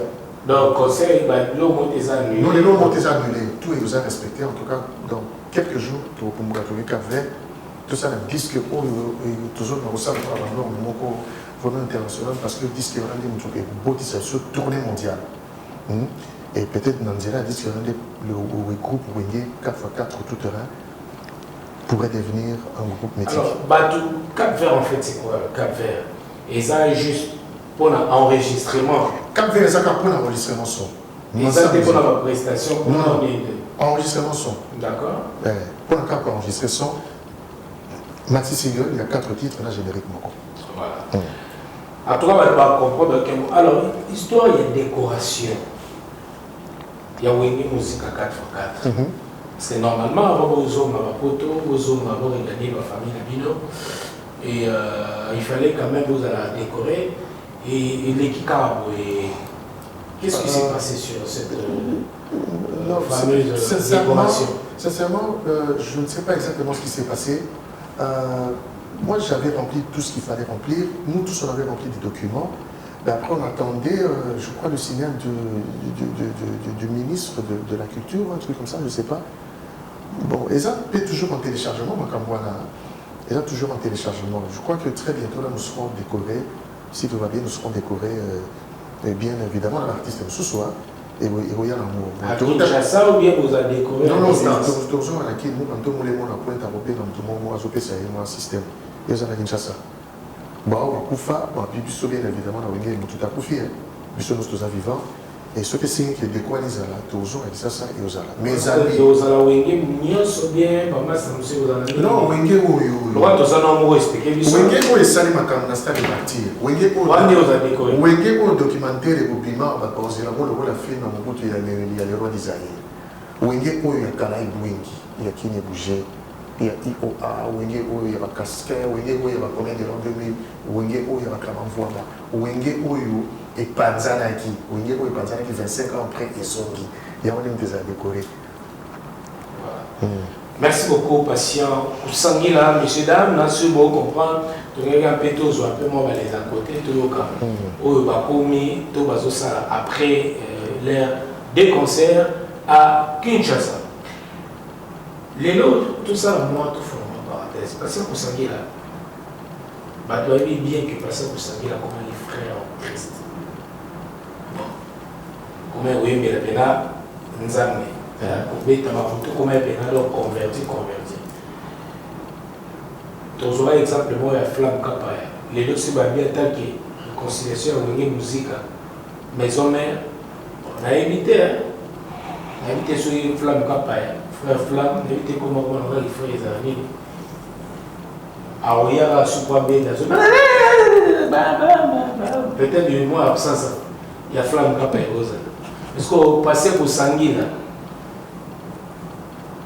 Donc, conseil, l'eau monte annulé. Non, les lots montent annulés. Tout est déjà respecté. En tout cas, dans quelques jours, pour me Cap Vert, tout ça, le disque, toujours, on reçoit le vraiment international parce que le disque est beau, c'est sur tournée mondiale. Et peut-être dans le disque, le groupe Wenge 4x4 tout terrain pourrait devenir un groupe métier. Alors, Cap Vert, en fait, c'est quoi le Cap Vert? Et ça est juste pour l'enregistrement. Cap Vert, c'est pour l'enregistrement son. Et ça, c'est pour la prestation. Non, enregistrement son. D'accord. Pour le cas pour enregistrer son, Maxi Single, il y a 4 titres là génériquement. Voilà. À toi, on va comprendre. Alors, histoire, il y a décoration. Il y a Wenge musique à 4x4. C'est normalement, avant aux hommes à Poto, aux hommes avant de gagner ma famille à Bino. Et il fallait quand même vous la décorer. Et l'équipe qu'est-ce qui s'est passé sur cette fameuse décoration? Sincèrement, je ne sais pas exactement ce qui s'est passé. moi, j'avais rempli tout ce qu'il fallait remplir. Nous tous, on avait rempli des documents. Mais après, on attendait, je crois, le signal du ministre de la Culture, un truc comme ça, je ne sais pas. Bon, et ça peut toujours en téléchargement, et là, toujours en téléchargement. Je crois que très bientôt, là, nous serons décorés. Si tout va bien, nous serons décorés, et bien évidemment, l'artiste est ce soir. Et il y a l'amour. À Kinshasa ou bien vous avez décoré? Non, toujours à la Kinshasa, nous, quand tout le monde a pointe à Robé, dans tout le monde a zopé, c'est un système. Il y a à Kinshasa. Bon, on va Koufa, puis bien évidemment, on a tout à Koufi, puisque nous sommes vivants. Et ce que c'est que décorer les ala, toujours avec ça, et aux ala. Mais les amis. Aux ala, Wenge, nous bien, pas mal, ça nous sait aux ala. Non, Wenge, Droit aux ala, on va expliquer. Wenge, on est salé ma caméra, de partir. Wenge, on documentaire et Bobima, on va poser la moule, on va film, on va il y a les rois d'Isaïe. Wenge, on est Kalaï Wenge, il y a qui n'est bougé. Il y a IOA, Wenge, il y a Casquet, Wenge, il y a combien de l'an 2000, Wenge, il y a Kamanvoama, Wenge, et Panzanaki, Wenge, et Panzanaki, 25 ans après, et Zongi. Il y a même des à décorer. Merci beaucoup, patient. Sangi là, messieurs, dames, là, si vous comprenez, tu regardes un peu tous, un peu moins les à côté, tout le cas. Où va commis, tout va ça après l'heure des concerts à Kinshasa. Les autres, tout ça, moi, tout fait en parenthèse. Patient pour Sangi là, bah, doit bien que patient pour Sangi là, comment les frères en Christ. Bon, comment oui, mais la peine, nous avons. Comment est converti. Tu auras exemplement la flamme capaya. Les deux, c'est bien tant que conciliation avec la musique. Maison mère, on a évité. On a évité sur une flamme capaya. Frère flamme, on a évité comment on a les frères et amis. Alors, il y a un super bien dans peut-être du mois absence. Il y a flamme capaya. Est-ce qu'on passe pour sanguine?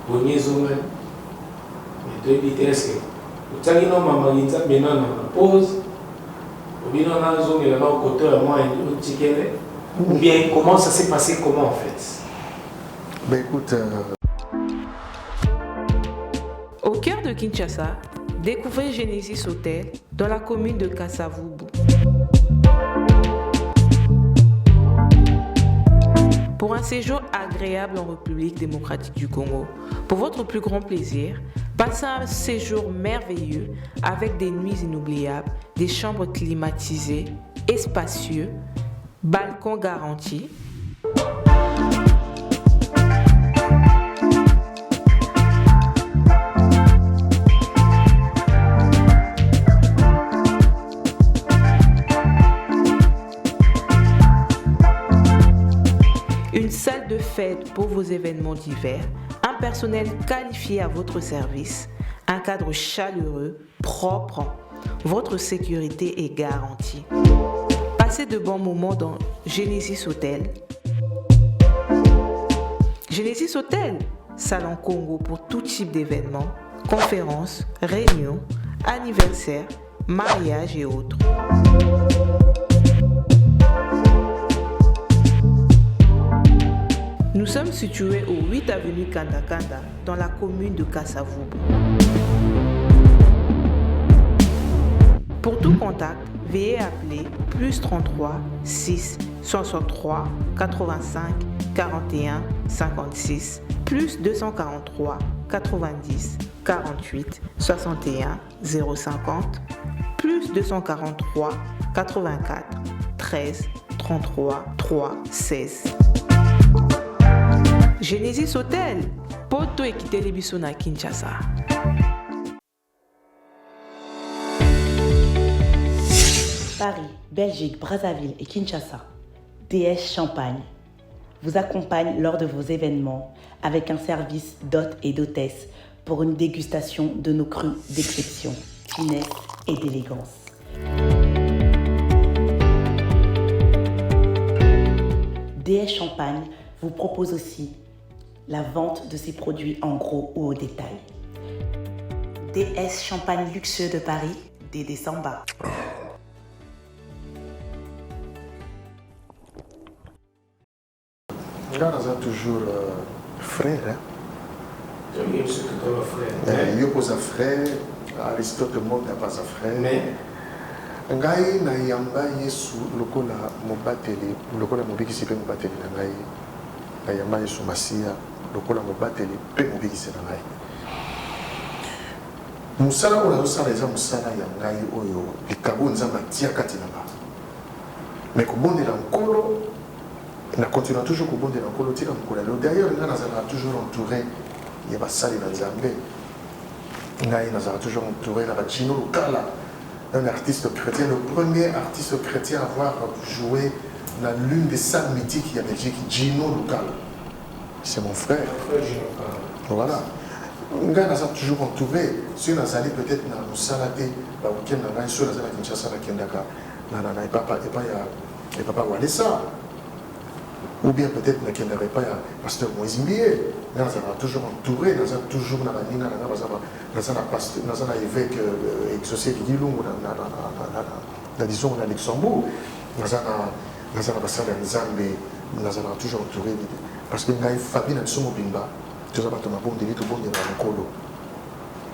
Pour les hommes, les deux vitesses. Vous savez, non, maman, il y a une pause. Ou bien, on a un zone, il y a un côté, moi, un ticket. Ou bien, comment ça s'est passé, comment en fait? Ben écoute. Au cœur de Kinshasa, découvrez Genesis Hotel dans la commune de Kasavubu. Pour un séjour agréable en République démocratique du Congo, pour votre plus grand plaisir, passez un séjour merveilleux avec des nuits inoubliables, des chambres climatisées et spacieux, balcons garantis. Une salle de fête pour vos événements divers, un personnel qualifié à votre service, un cadre chaleureux, propre, votre sécurité est garantie. Passez de bons moments dans Genesis Hotel. Genesis Hotel, salon Congo pour tout type d'événements, conférences, réunions, anniversaires, mariages et autres. Nous sommes situés au 8 avenue Kanda dans la commune de Kasavubu. Pour tout contact, veuillez appeler +33 6 63 85 41 56 +243 90 48 61 050 +243 84 13 33 3 16. Genesis Hotel, poto ekite biso na Kinshasa. Paris, Belgique, Brazzaville et Kinshasa. DS Champagne vous accompagne lors de vos événements avec un service d'hôtes et d'hôtesses pour une dégustation de nos crus d'exception, finesse et d'élégance. DS Champagne vous propose aussi la vente de ses produits en gros ou au détail. DS Champagne luxueux de Paris, Dédé Samba. Là, on a toujours frère. Il y a pose un frère, Aristote monde n'a pas sa frère. Mais ngai na yamba Yesu lokola mobateli lokola mobikisi pe mobateli na ngai na yamba Yesu Masia lokola mobateli pe mobikisi na ngai musala oyo azosala eza musala ya ngai oyo likabo nzambe atia kati na nga mais kobondela nkolo na continue toujours kobondela nkolo tika mokolo lelo d'ailleurs ngai nazalaka toujours entouré ya basali na nzambe ngai nazalaka toujours entouré na bajino lokala un artiste chrétien, le premier artiste chrétien à avoir joué dans l'une des salles mythiques de Belgique, Gino Local. C'est mon frère. Voilà. Nga naza toujours entouré. Si on a sali peut-être dans le salade, bah week-end na ngai sur la salle Kinshasa na Kendaka, na papa Walesa. Ou bien peut-être na Kendaka pas ya pasteur Moïse Mbié. Nga naza toujours entouré, naza toujours na baninga na naza na pasteur, naza na évêque exaucé de Gilungu na disons na Luxembourg. Naza na basala nzambe, naza toujours entouré parce que ngai famille na somo bimba. Tout ça, tu m'as bon délit, tout bon délit dans le colo.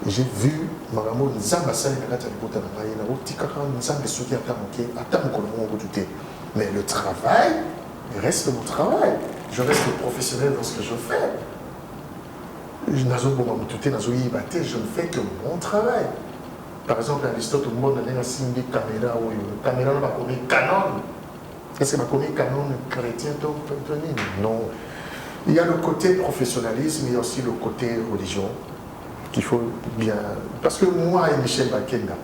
J'ai vu, Maramo, Nzamba Sali, na gata libota na ngai, na utika quand Nzamba soki atamoke, atamokolo mo douter. Mais le travail reste mon travail. Je reste professionnel dans ce que je fais. Nazo bon douter, nazo yibate, je ne fais que mon travail. Par exemple, Aristote, tout le monde a simbi caméra ou caméra n'a pas commis canon. Est-ce que ma commis canon chrétien non. Il y a le côté professionnalisme, il y a aussi le côté religion qu'il faut bien... Parce que moi et Michel Bakenda,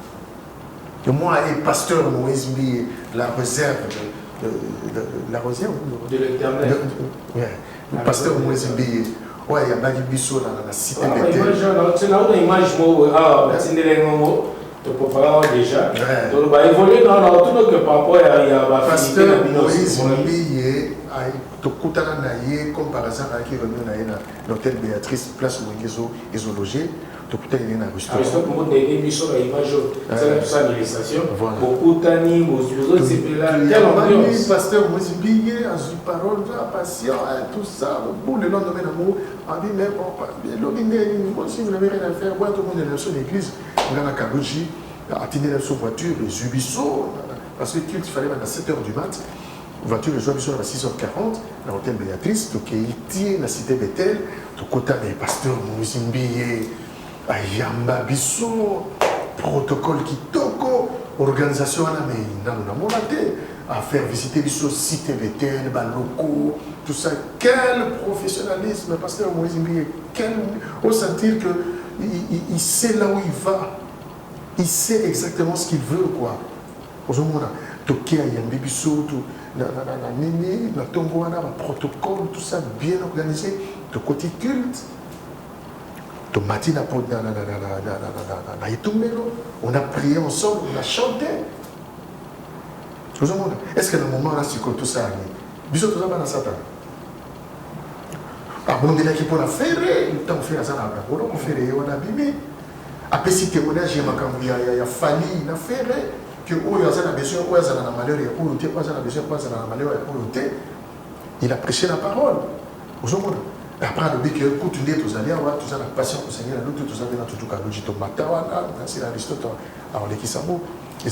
moi et pasteur Moïse Mbié, la réserve la réserve de l'Éternel. Le pasteur Moïse Mbié, ouais, il y a Bagi Bisso dans la cité Bethel. C'est là où l'image, c'est tu peux parler déjà. Donc, on va évoluer dans tout que par rapport à pasteur Moïse Mbié, tokutana na ye comme par hasard qui revient na l'hôtel Béatrice place où ils ont logé tokutana na restaurant Aristote mo de émission la image ça tout ça l'illustration bokutani bozo sepela quelle ambiance pasteur Moïse Mbié a eu parole patient tout ça pour le lendemain d'amour a dit mais bon l'obine si vous n'avez rien à faire tout le monde est dans son église on a Kabuji a tenu sur voiture et Zubisso parce que il fallait à 7h du mat. Voiture, je suis à 6h40, dans l'hôtel Béatrice, donc il la cité Bethel, tout côté des pasteurs Moïse Mbié, Ayamba Bisso, protocole Kitoko, organisation à la à faire visiter Bisso, cité Bethel, Baloko, tout ça. Quel professionnalisme, pasteur Moïse Mbié, au sentir qu'il sait là où il va, il sait exactement ce qu'il veut, quoi. Aujourd'hui, Toké Ayamba Bisso, tout. La protocole, tout ça bien organisé, le côté culte. On a prié ensemble, on a chanté. Est-ce que le moment là, c'est tout ça? Bisous, tout ça, dans Satan. Ah, bon, on est là qui pour la faire, le temps on fait la salle, on fait les on a bimé. Après, si témoignage, il y a fallu, il a fait. Que il a prêché la parole. Après, le but que continuer tous allez avoir tout ça la patience au Seigneur, nous tous allez dans tout cas logique au matin, c'est Aristote à Olekisamo, ils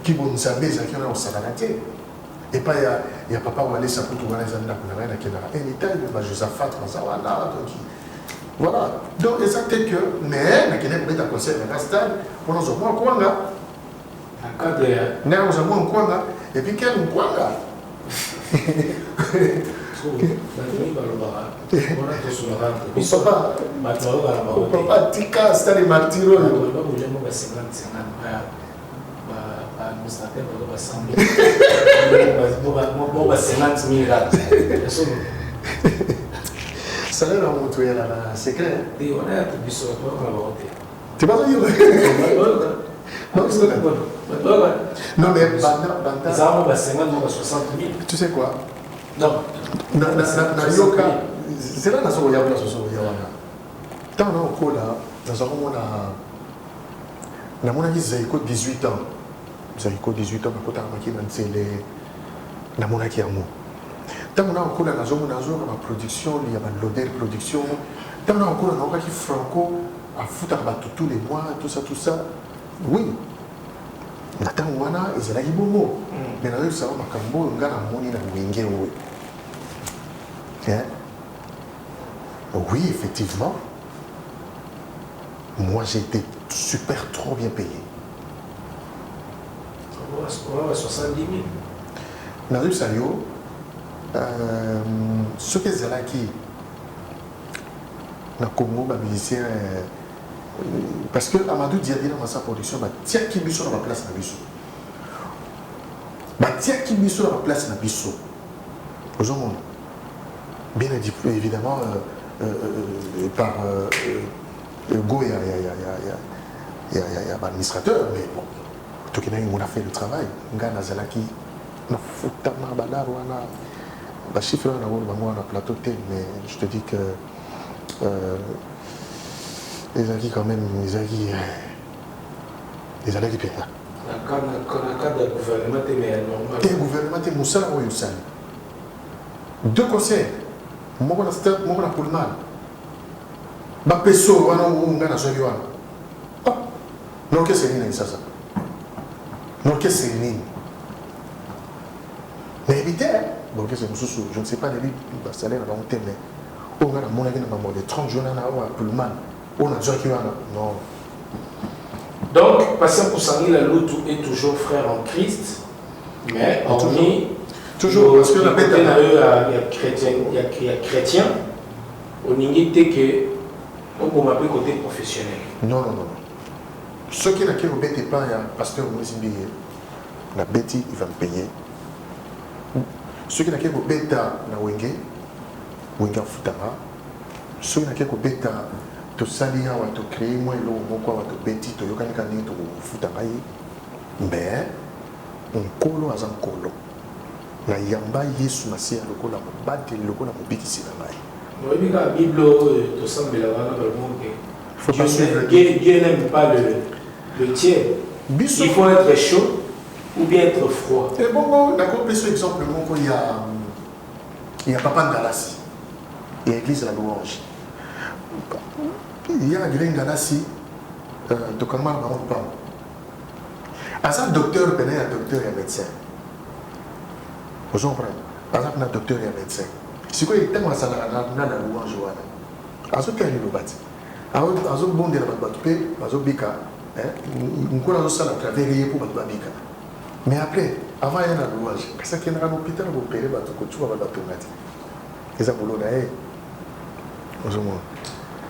qui vont nous savoir, ils qui ont salanaté. Et pas il y a papa ou aller ça pour tout voir les amis là pour rien qui n'a un état de Josaphat Mazawana donc voilà. Donc exact que mais na kene peut être conseil na stade pour nous voir quoi là. Nous avons un coin et puis quel coin là? Papa, tika, c'est les martyrs. Ça là, on montre là, c'est clair. Tu vas dire? Non, mais tu sais quoi? Non. C'est là que nous avons tant qu'on a mon ami Zaïko 18 ans. Zaïko 18 ans, quand on a mon aki amour. Tant qu'on a encore la production, il y a l'odeur production. Tant qu'on a encore Franco. à foutre tous les mois, tout ça, oui. Nathan Wana, ils ont dit bon, mais là, ça va, Makambo, on a la monnaie dans le Wenge, oui. Oui, effectivement. Moi, j'ai été super trop bien payé. 70 000. Dans le Salio, ce que c'est là qui, dans le Congo, les musiciens, parce que Amadou Diadina dans sa production, tiens qui biso dans la place na biso. Tiens qui biso dans la place na biso. Aujourd'hui, bien évidemment, par Go, il y a l'administrateur, mais bon, tout qui on a fait le travail. Ngana Zalaki, on a foutu ma balade, on a chiffre on a plateau T, mais je te dis que les alliés quand même, les alliés bien. Dans le cadre du gouvernement, mais normal. Le gouvernement, c'est Moussa ou Youssal. Deux conseils. Moi, je suis pour le mal. Je suis pour le mal. Je suis pour le mal. Non, qu'est-ce que c'est ça? Non, qu'est-ce que c'est? Mais évitez. Bon, qu'est-ce que c'est? Je ne sais pas, le salaire va monter, mais on a mon avis de 30 jours pour le mal. On a déjà non. Donc, Patient Poussangui, la Loutou est toujours frère en Christ, mais hormis. Toujours, parce que la bête il y a chrétien, on n'y était que on m'appelle côté professionnel. Non. Ce qui est là, qui ne bête pas, il y a un pasteur Mouizimbi, la bête, il va me payer. Ce qui est là, qui est bête à la Wenge Futama, ce qui est là, qui est bête à to salia wa to créer moi lo moko wa to beti to yokani kani to futanga yi mais on kolo azan kolo na yamba yesu masia lokola mobate lokola mobikisi na ngai moi la bible to sambela wana ba monke faut pas suivre Dieu n'aime pas le tiers. Il faut être chaud ou bien être froid. Et bon d'accord plus exemple moko il y a papa Ngalasi et église la louange. Il y a un grand ganassi de comment on parle. À ça, docteur, il y a docteur et médecin. Vous comprenez? Par exemple, il y a docteur et médecin. Si vous avez un louange, à ce qu'il y a une bâtie. À ce bon de la bâtie, à ce bika, on a ça à travers pour la bika. Mais après, avant, il y a un louange. Parce qu'il y a un hôpital pour payer le bateau, tu vas le bateau. Et ça, vous l'avez.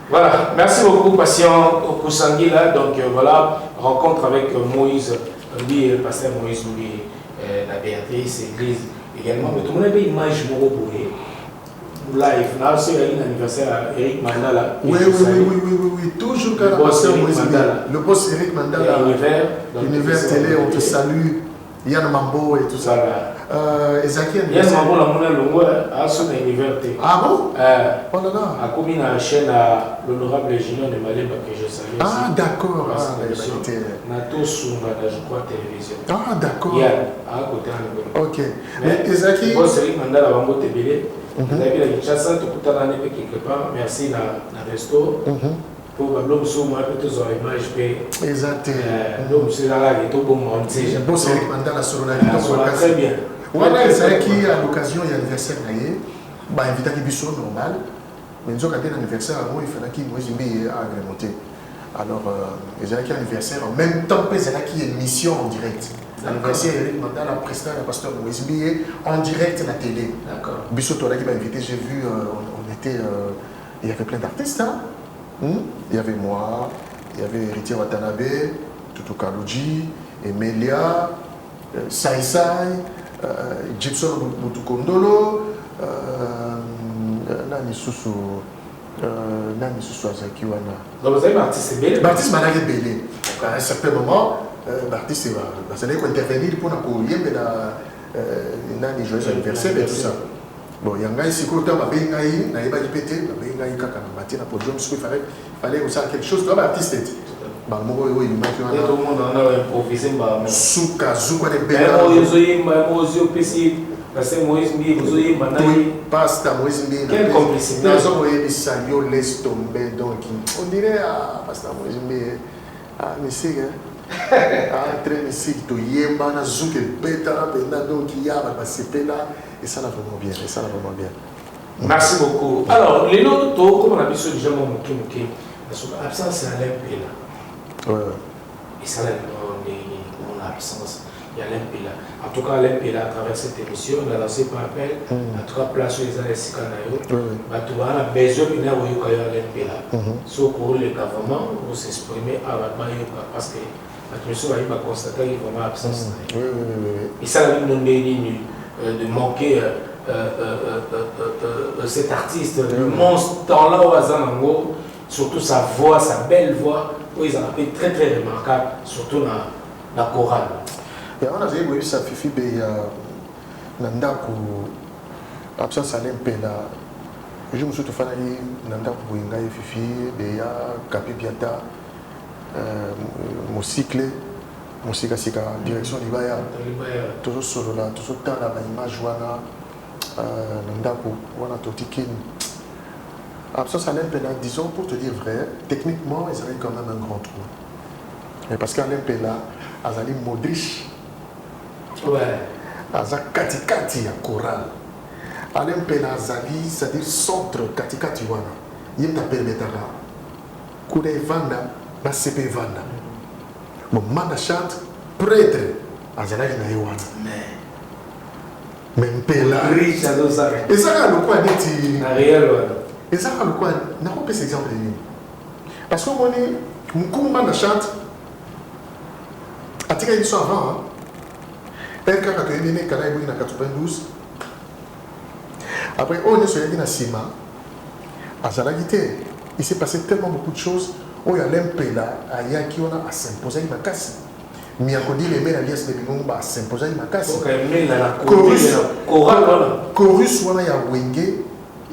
Voilà, merci beaucoup Patient Poussangui là. Donc voilà, rencontre avec Moïse, lui, le pasteur Moïse, lui, la Béatrice, l'église également. Mais tout le monde a une image morobouée. Live, là aussi il y a un anniversaire à Eric Mandala. Oui, toujours quand le pasteur Moïse Mandala. Le boss Eric Mandala, Univers Télé, on te salue. Yann Mambo et tout ça. Ezakiel Yann Mambo, la monnaie longue, a son univers. Ah bon? Oh là là. A commis une chaîne à l'honorable Gino de Malemba que je salue. Ah d'accord. Nato Sunga, je crois, télévision. Ah d'accord. Yann, à côté de ok. Mais Ezakiel. Bon, c'est lui qui m'a Mambo Tébélé. Vous avez vu la Kinshasa, tout le temps quelque part. Merci à resto. Pour l'homme sur moi, plutôt sur l'image. Exactement. L'homme sur la vie, tout bon monde. Bon, c'est Eric Mandala sur la vie. Très bien. Voilà, c'est qui à l'occasion de l'anniversaire, bah invité qui biso normal. Mais nous avons un anniversaire, moi il fallait qu'il moi j'ai agrémenté. Alors, ils ont un anniversaire en même temps que c'est là qui est une émission en direct. L'anniversaire Eric Mandala, président du pasteur Moïse Billet en direct à la télé. D'accord. Biso toi là qui m'a invité, j'ai vu, on était, il y avait plein d'artistes. Hein? Il y avait moi, il y avait Héritier Watanabe, Tutu Kaluji, Emelia, Sai Sai, Gibson Mutukondolo, Nani Susu Azakiwana. Donc vous avez Baptiste Belé? Baptiste Managé Belé. À un certain moment, Baptiste va intervenir pour Nani joyeux anniversaire et tout ça. Bon, il y a un ici qui n'a pas répété, il fallait aussi quelque chose. Toi, Baptiste, tout le monde en a improvisé. Souka, Zouka de Bella. Parce que Moïse Mbi, vous avez maintenant. Pasteur Moïse Mbi. Quelle complicité. Nous avons eu Salio laisse tomber. Donc, on dirait, Pasteur Moïse Mbi, monsieur, entre monsieur, tu yemba, na zouke beta, donc il y a un CP là, et ça va vraiment bien. Et ça va vraiment bien. Merci beaucoup. Alors, les noms, comme on a vu sur déjà mon mouké, l'absence, c'est un MP là. Ouais. Et ça, mon absence. Il y a l'MPLA. En tout cas, l'MPLA, à travers cette émission, on a lancé par appel, en tout cas, place sur les années Sikanayo. Tu as besoin de l'MPLA. Sauf pour le gouvernement, pour s'exprimer à la parce que la commission va constater qu'il y a vraiment absence. Et ça, de manquer cet artiste, le monstre, dans là où Azanango, surtout sa voix, sa belle voix, où ils ont été très très remarquable, surtout dans la chorale. Et on a vu ça Fifi Nandaku absence à l'MPLA. Je me suis fait Nandaku Wingaï Fifi Beya Kapibiata Moussikle Moussika Sika direction Libaya toujours solo là toujours dans la image wana Nandaku wana Totikin absence à l'MPLA disons pour te dire vrai techniquement ils avaient quand même un grand trou parce qu'à l'MPLA Azali Modric Aza katikati ya chorale. Alain Pena Azali, c'est-à-dire centre katikati wana. Yem ta permetara. Kude vanda, na CP vanda. Mon manda chante prêtre Azala ina yewana. Mais Mpela. Riche à nos arrêts. Et ça a le quoi dit na réel wana. Et ça a le quoi n'a pas cet exemple de lui. Parce que on est mon manda chante. Atika ils sont avant. Elle quand tu es né Canada en 92. Après on est sur la Sima. À Zalagité, il s'est passé tellement beaucoup de choses. On y a l'MPLA, il y a qui on a à s'imposer ma casse. Mais à côté les mêmes alliances de Bimomba à s'imposer ma casse. Chorus on a ya Wenge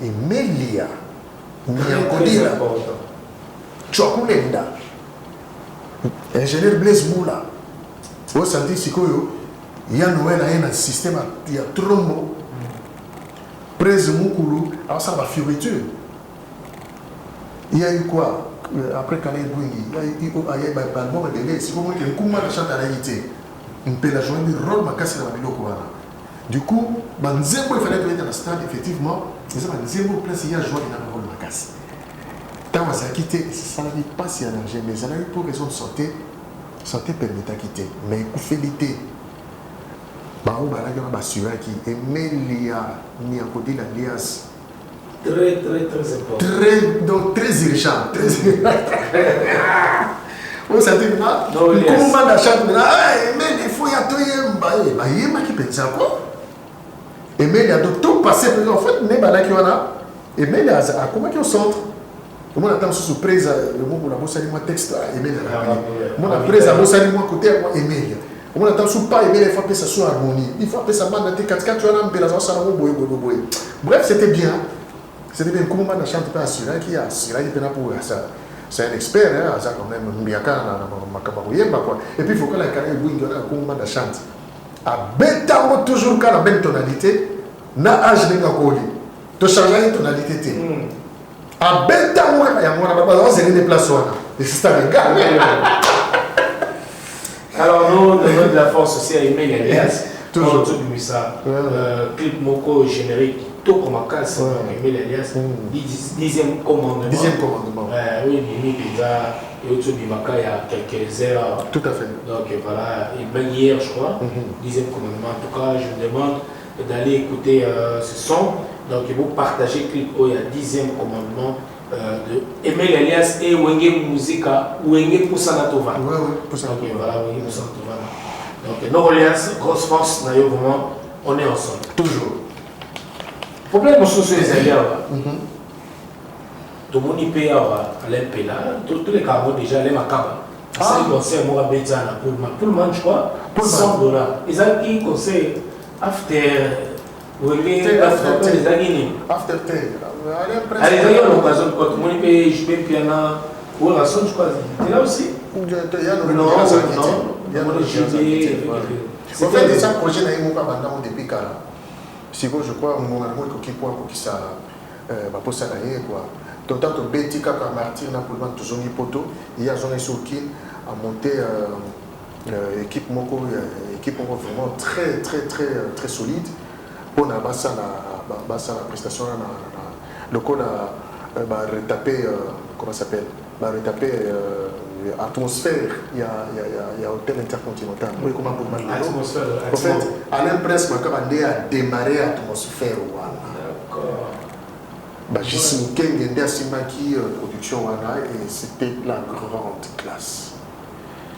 et Melia. Miakodila. Chokulenda. Ingénieur Blaise Moula. Vous sentez si il y a Noël un système, il y a trombo, presse Moukoulou, alors ça va fioriture. Il y a eu quoi après quand il y a eu Balbon et Bélé, c'est comme que le Kouma de chante à l'Haïti. On peut la jouer du rôle, ma casse dans la Bilo. Du coup, Banzembo, il fallait être dans le stade, effectivement, c'est Banzembo, place, il y a joué dans le rôle de ma casse. Tant que ça a quitté, ça n'avait pas si allergé, mais ça n'a eu pour raison de santé permet à quitter. Mais fidélité. Bao Baraga Basura qui aimait l'IA, ni à côté de l'Alias. Très important. Très urgent. Vous savez, comment la chante, mais il faut y avoir un qui pense à quoi? Et mais il y a tout passé, en fait, il y a et mais il y a comment qui au centre. Moi, j'attends sous surprise, le mot pour la bosse à moi texte, et mais moi, la presse à bosse à moi côté, et mais. On attend sous pas aimer les fois que ça soit harmonie. Il faut appeler ça man dans tes 4 tu as un peu la zone bref, c'était bien. C'était bien comment on chante pas assuré qui a assuré il est pour ça. C'est un expert hein, ça quand même miaka na makabaroyemba quoi. Et puis il faut que la carrière bouille dans comment on chante. A bêta toujours quand la belle tonalité na âge de ngakoli. To changer une tonalité té. A bêta moi ya moi na baba c'est les déplacements. Et c'est ça les gars. Alors nous, de la force aussi à aimer les liasses, toujours tout du ça. Clip Moko générique, tout comme un casse, aimer les liasses, 10e commandement. 10e commandement. Oui, Mimi déjà, et autour du Maka il y a quelques heures. Tout à fait. Donc voilà, et même hier je crois, 10e commandement. En tout cas, je vous demande d'aller écouter ce son. Donc vous partagez clip où il y a 10e commandement. De Emel Elias et Wenge Musica, Wenge Poussanatova. Oui, Poussanatova. Voilà, Wenge Poussanatova. Donc, nos Orleans, grosse force, vraiment, on est ensemble. Toujours. Problème, c'est que les alliés, tout le monde y paye à l'MPLA, tous les cargos déjà, les macabres. Ça, ils conseillent moi à Bézana, pour le monde, je crois, $100. Ils ont qui conseillent after. After allez, d'ailleurs, l'occasion de quand tout le monde peut jouer piano ou la sonne, je crois. Tu es là aussi? Non. En fait, c'est un projet qui est depuis quand? Si vous, je crois, mon amour qui point qui ça va pas ça d'ailleurs quoi. Donc tant que Betty Kaka Martyr n'a pour tout son poto, il y a son Sokin à monter équipe moko vraiment très solide pour na basa la prestation le code va retaper comment ça s'appelle va retaper atmosphère il y a hôtel intercontinental oui comment pour atmosphère en fait Alain Prince m'a démarré atmosphère d'accord bah j'ai signé Simaki production wana et c'était la grande classe.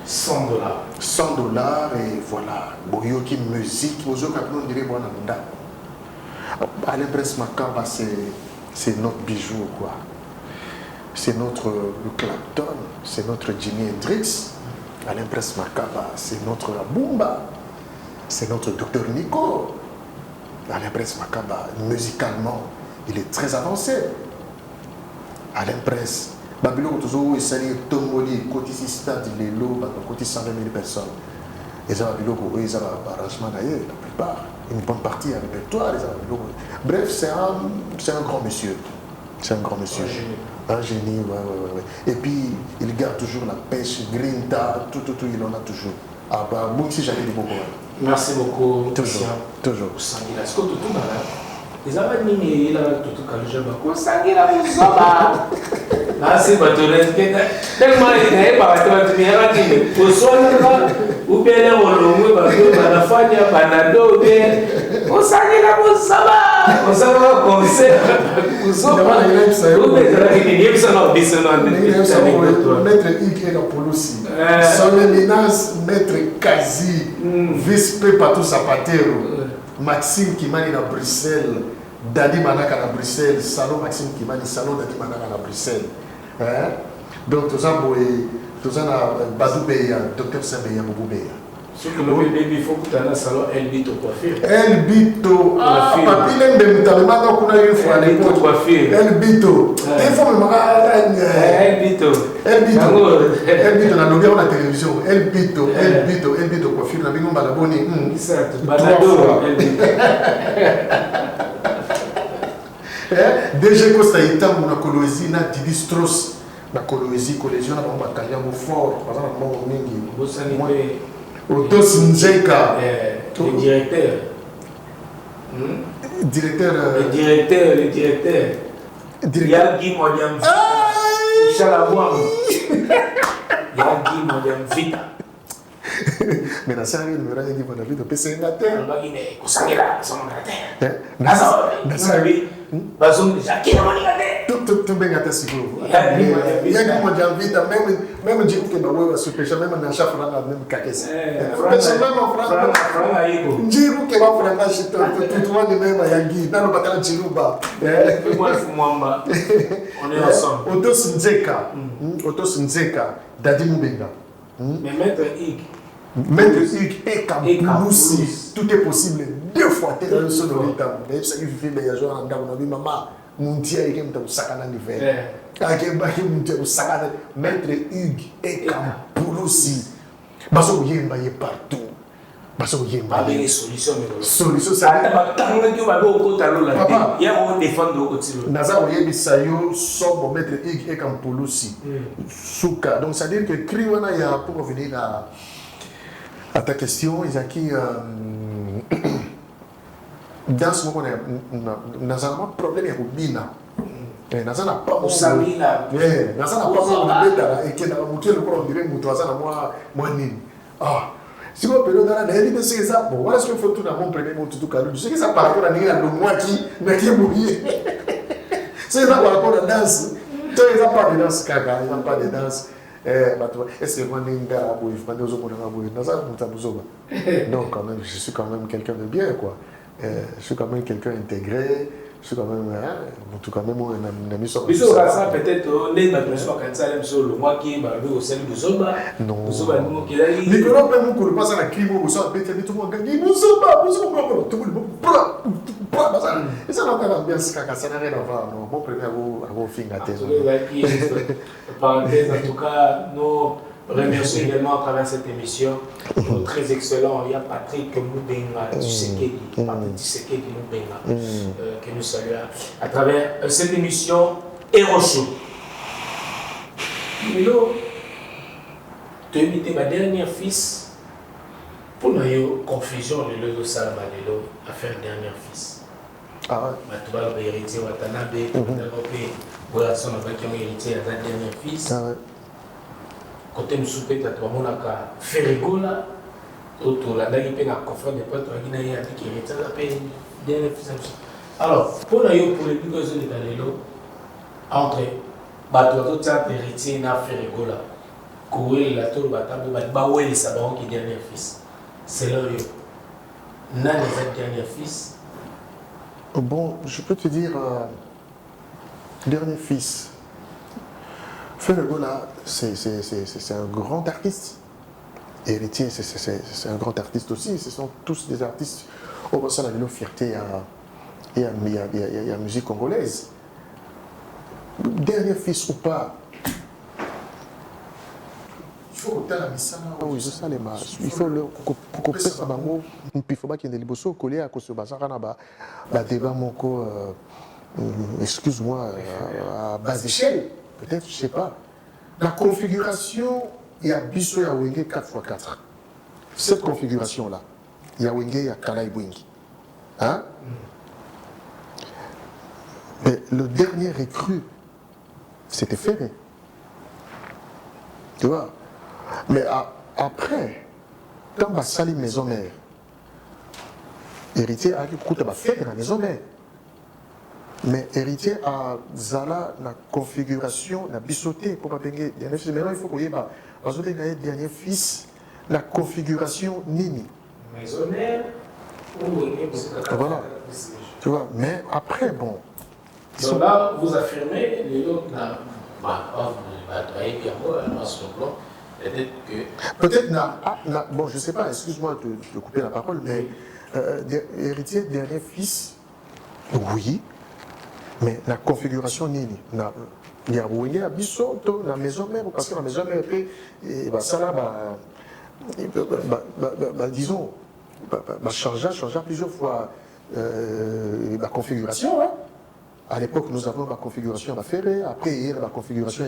$100 et voilà boyoki musique bozo kapno dire bwana nda Alain Prince Makaba c'est notre bijou quoi. C'est notre Clapton, c'est notre Jimi Hendrix. Alain Prince Makaba, c'est notre Bumba, c'est notre Dr Nico. Alain Prince Makaba, musicalement, il est très avancé. Alain Prince, Babylone, toujours, il s'est dit Tongoli, côté stade, Lelo, côté 120 000 personnes. Et ça, Babylone, ils ont un arrangement d'ailleurs, la plupart. Une bonne partie, un répertoire. Bref, c'est un grand monsieur. C'est un grand monsieur. Un génie, ouais. Et puis, il garde toujours la pêche, grinta, tout, il en a toujours. Ah bah, bon, si j'allais dire beaucoup. Merci beaucoup. Toujours. Est-ce que tout le ils avaient mis tout le jeu. Sangira Musoba. Là, c'est Batolet. Tellement il n'est pas au soir, ou bien la famille, Banado, on Sangira Musoba. On s'en va concert. Maître Ike Polosi. Son éminence, Maître Kazi, vice-pré Patou Zapatero. Maxime Kimani à Bruxelles, Dadi Manaka à Bruxelles, Salon Maxime Kimani, Salon Dadi Manaka à Bruxelles. Donc, tout ça, Badou Beya, Dr Sabeya, Boubou Beya. Ce que il faut que tu aies un salon Elbito coiffure. Elbito, papi l'aime de Moutalema, donc on a eu une fois Elbito coiffure. Elbito. Il faut me Elbito. Elbito, on a logué la télévision. Elbito coiffure, on a vu un balaboni. Balado, Elbito. DG Costa Ita, on a colonisé, na Didistros, na colonisé, collision, on a bataillé au fort, par exemple, mon mingi. Otos Nzeka. Le directeur. Le directeur. Yagi Modiam Chalabouam. Yagi Modiam Vita. Mais la série, il me rend dit mon avis de PC Nater. Tout bien gâté si vous. Yagi Modiam Vita, même dire que ma ouais se pêche, même un chat franga, même kakes. Même en franga. Jiru que va franga chez toi, tout le monde même à Yagi. Dans le bataille Jiruba. On est ensemble. Otos Nzeka, Dadi Moubenga. Mais Maître Ig. Maître Ig et Kaboussi. Tout est possible. 2 fois, tu es dans le son de l'État. Mais ça qui fait des gens en dame, on a dit maman, mon tia est comme tu as sakana l'hiver. Maître Ig et Kaboussi. Parce que vous êtes partout. Parce que vous êtes partout. Avec les solutions. Solutions, ça veut dire. Papa, il y a un défendre au côté. Naza Oyebi Sayo, son Maître Ig et Kaboussi. Souka. Donc, ça veut dire que Kriwana, il y a pour revenir à ta question, Isaki, dans ce moment, nous avons un problème avec Bina. Nous n'avons pas de problème. Nous n'avons pas de problème. Et que nous avons le problème, nous avons ah, si vous avez dans la réalité, c'est ça. Bon, voilà ce qu'il faut tout dans mon premier mot, tout cas. Je sais que ça par rapport à le mois qui est mouillé. C'est ça par rapport à la danse. Il n'y a pas de danse, caca, il n'y a pas de danse. Est-ce que moi, donc, quand même, je suis quand même quelqu'un de bien, quoi. Je suis quand même quelqu'un intégré. Je suis quand même, en tout cas, même un ami sur le site. Peut-être, on est dans le soir quand ça aime sur le mois qui est au sein de Zoba. Non. Nicolas, même quand on passe à la crime, on sort tout le monde gagne. Zoba, tout le monde. Et ça n'a pas d'ambiance, ça n'a rien à voir. Mon premier à vos filles à parenthèse, en tout cas, remercie également à travers cette émission très excellent. Il y a Patrick Moubenga, Tshisekedi, Patrick Tshisekedi Moubenga, que nous saluons à travers cette émission Héros Show. Lelo, tu as invité ma dernière fils pour nous avoir confusion le salama lelo à faire dernier fils. Ah ouais. Tu vas héritier Watanabe, tu vas héritier à ta dernier fils. Ah ouais. Côté nous souper, tu as fait rigola. Tu as dit que tu as confort de potes, tu as dit que tu as fait dernier fils. Alors, pour nous avoir pour les plus gros de lelo entre bateau tu as héritier et fait rigola. Courir la tour batable, bawel sabaron qui est dernier fils. C'est là où n'a les dernier fils. Bon, je peux te dire, dernier fils, Ferregola, c'est un grand artiste. Héritier, c'est un grand artiste aussi. Ce sont tous des artistes. Au moins, ça a une fierté et la musique congolaise. Dernier fils ou pas, il faut que la mission. Oui, je sais les matchs. Il faut couper ça. Il faut qu'il y ait des libosos collés à cause de la débat excuse-moi, à base d'échelle. Peut-être, je ne sais pas. La configuration, il y a Bisso, il y a Wenge 4x4. Cette configuration-là, il y a Wenge, il y a Kalaï Wenge. Hein? Mais le dernier recrue, c'était Ferré. Tu vois? Mais après, quand on sali maison mère, héritier a écouté faire la maison mère. Mais héritier a Zala la configuration, la bissoté pour pas payer. Maintenant, il faut qu'on y ait un dernier fils, la configuration Nini. Maison mère ou voilà. Tu vois, mais après, bon. Donc là, vous affirmez, les autres, peut-être, bon, je ne sais pas, excuse-moi de couper la parole, mais héritier, dernier fils, oui, mais la configuration Nini, il y a Wenge à Bisso, la maison mère, parce que la maison mère, ça là, disons, changer plusieurs fois la configuration. Hein. À l'époque, nous avons la configuration à Ferré, après, il y a la configuration